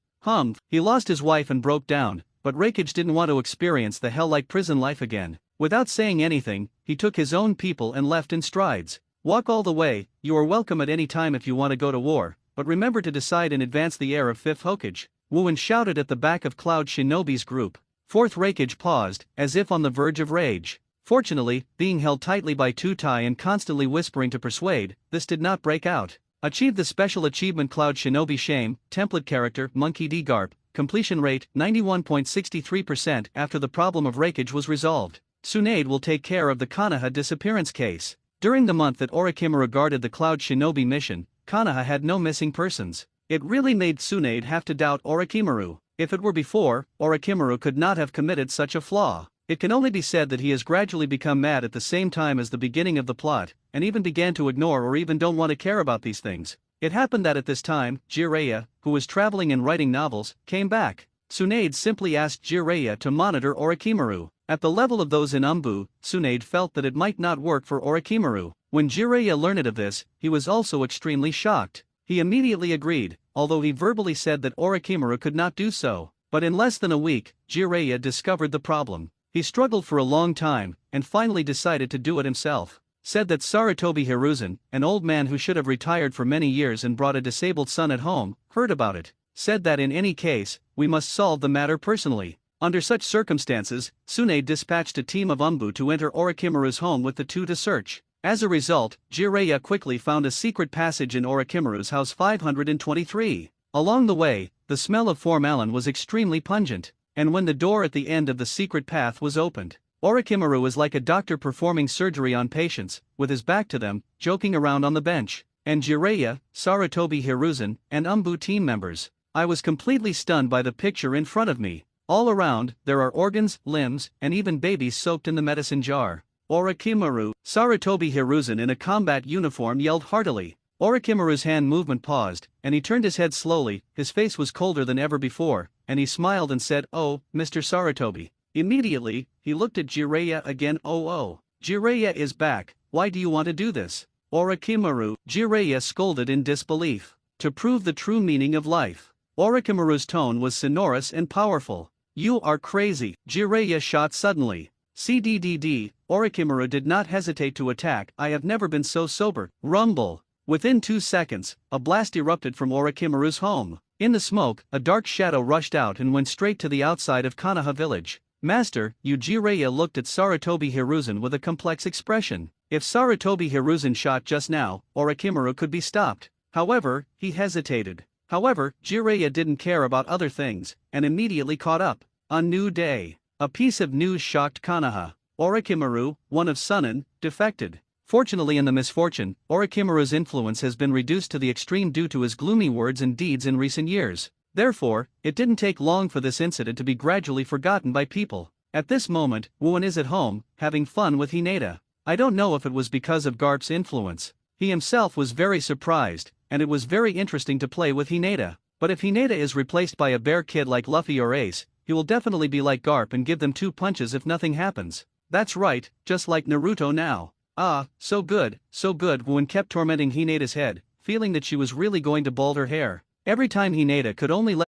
He lost his wife and broke down, but Raikage didn't want to experience the hell-like prison life again. Without saying anything, he took his own people and left in strides. Walk all the way, you are welcome at any time if you want to go to war, but remember to decide in advance the heir of 5th Hokage. Wuan shouted at the back of Cloud Shinobi's group. 4th Raikage paused, as if on the verge of rage. Fortunately, being held tightly by Tutai and constantly whispering to persuade, this did not break out. Achieved the special achievement Cloud Shinobi Shame, template character, Monkey D. Garp, completion rate, 91.63% after the problem of Raikage was resolved. Tsunade will take care of the Konoha disappearance case. During the month that Orochimaru guarded the Cloud Shinobi mission, Konoha had no missing persons. It really made Tsunade have to doubt Orochimaru. If it were before, Orochimaru could not have committed such a flaw. It can only be said that he has gradually become mad at the same time as the beginning of the plot, and even began to ignore or even don't want to care about these things. It happened that at this time, Jiraiya, who was traveling and writing novels, came back. Tsunade simply asked Jiraiya to monitor Orochimaru. At the level of those in Umbu, Tsunade felt that it might not work for Orochimaru. When Jiraiya learned of this, he was also extremely shocked. He immediately agreed, although he verbally said that Orochimaru could not do so. But in less than a week, Jiraiya discovered the problem. He struggled for a long time, and finally decided to do it himself. Said that Sarutobi Hiruzen, an old man who should have retired for many years and brought a disabled son at home, heard about it. Said that in any case, we must solve the matter personally. Under such circumstances, Tsunade dispatched a team of Umbu to enter Orochimaru's home with the two to search. As a result, Jiraiya quickly found a secret passage in Orochimaru's house 523. Along the way, the smell of formalin was extremely pungent, and when the door at the end of the secret path was opened, Orochimaru was like a doctor performing surgery on patients, with his back to them, joking around on the bench. And Jiraiya, Sarutobi Hiruzen, and Umbu team members. I was completely stunned by the picture in front of me. All around, there are organs, limbs, and even babies soaked in the medicine jar. Orochimaru, Sarutobi Hiruzen in a combat uniform yelled heartily. Orochimaru's hand movement paused, and he turned his head slowly. His face was colder than ever before, and he smiled and said, "Oh, Mr. Sarutobi." Immediately, he looked at Jiraiya again. "Oh, Jiraiya is back, why do you want to do this?" Orochimaru, Jiraiya scolded in disbelief. To prove the true meaning of life. Orochimaru's tone was sonorous and powerful. "You are crazy," Jiraiya shot suddenly. CDDD, Orochimaru did not hesitate to attack. "I have never been so sober." Rumble. Within 2 seconds, a blast erupted from Orochimaru's home. In the smoke, a dark shadow rushed out and went straight to the outside of Konoha village. "Master, you." Jiraiya looked at Sarutobi Hiruzen with a complex expression. If Sarutobi Hiruzen shot just now, Orochimaru could be stopped. However, he hesitated. However, Jiraiya didn't care about other things, and immediately caught up. A new day. A piece of news shocked Konoha. Orochimaru, one of N.A.N, defected. Fortunately, in the misfortune, Orochimaru's influence has been reduced to the extreme due to his gloomy words and deeds in recent years. Therefore, it didn't take long for this incident to be gradually forgotten by people. At this moment, Wu is at home, having fun with Hinata. I don't know if it was because of Garp's influence. He himself was very surprised, and it was very interesting to play with Hinata. But if Hinata is replaced by a bear kid like Luffy or Ace, he will definitely be like Garp and give them 2 punches if nothing happens. That's right, just like Naruto now. Ah, so good, so good. Wu kept tormenting Hinata's head, feeling that she was really going to bald her hair. Every time Hinata could only let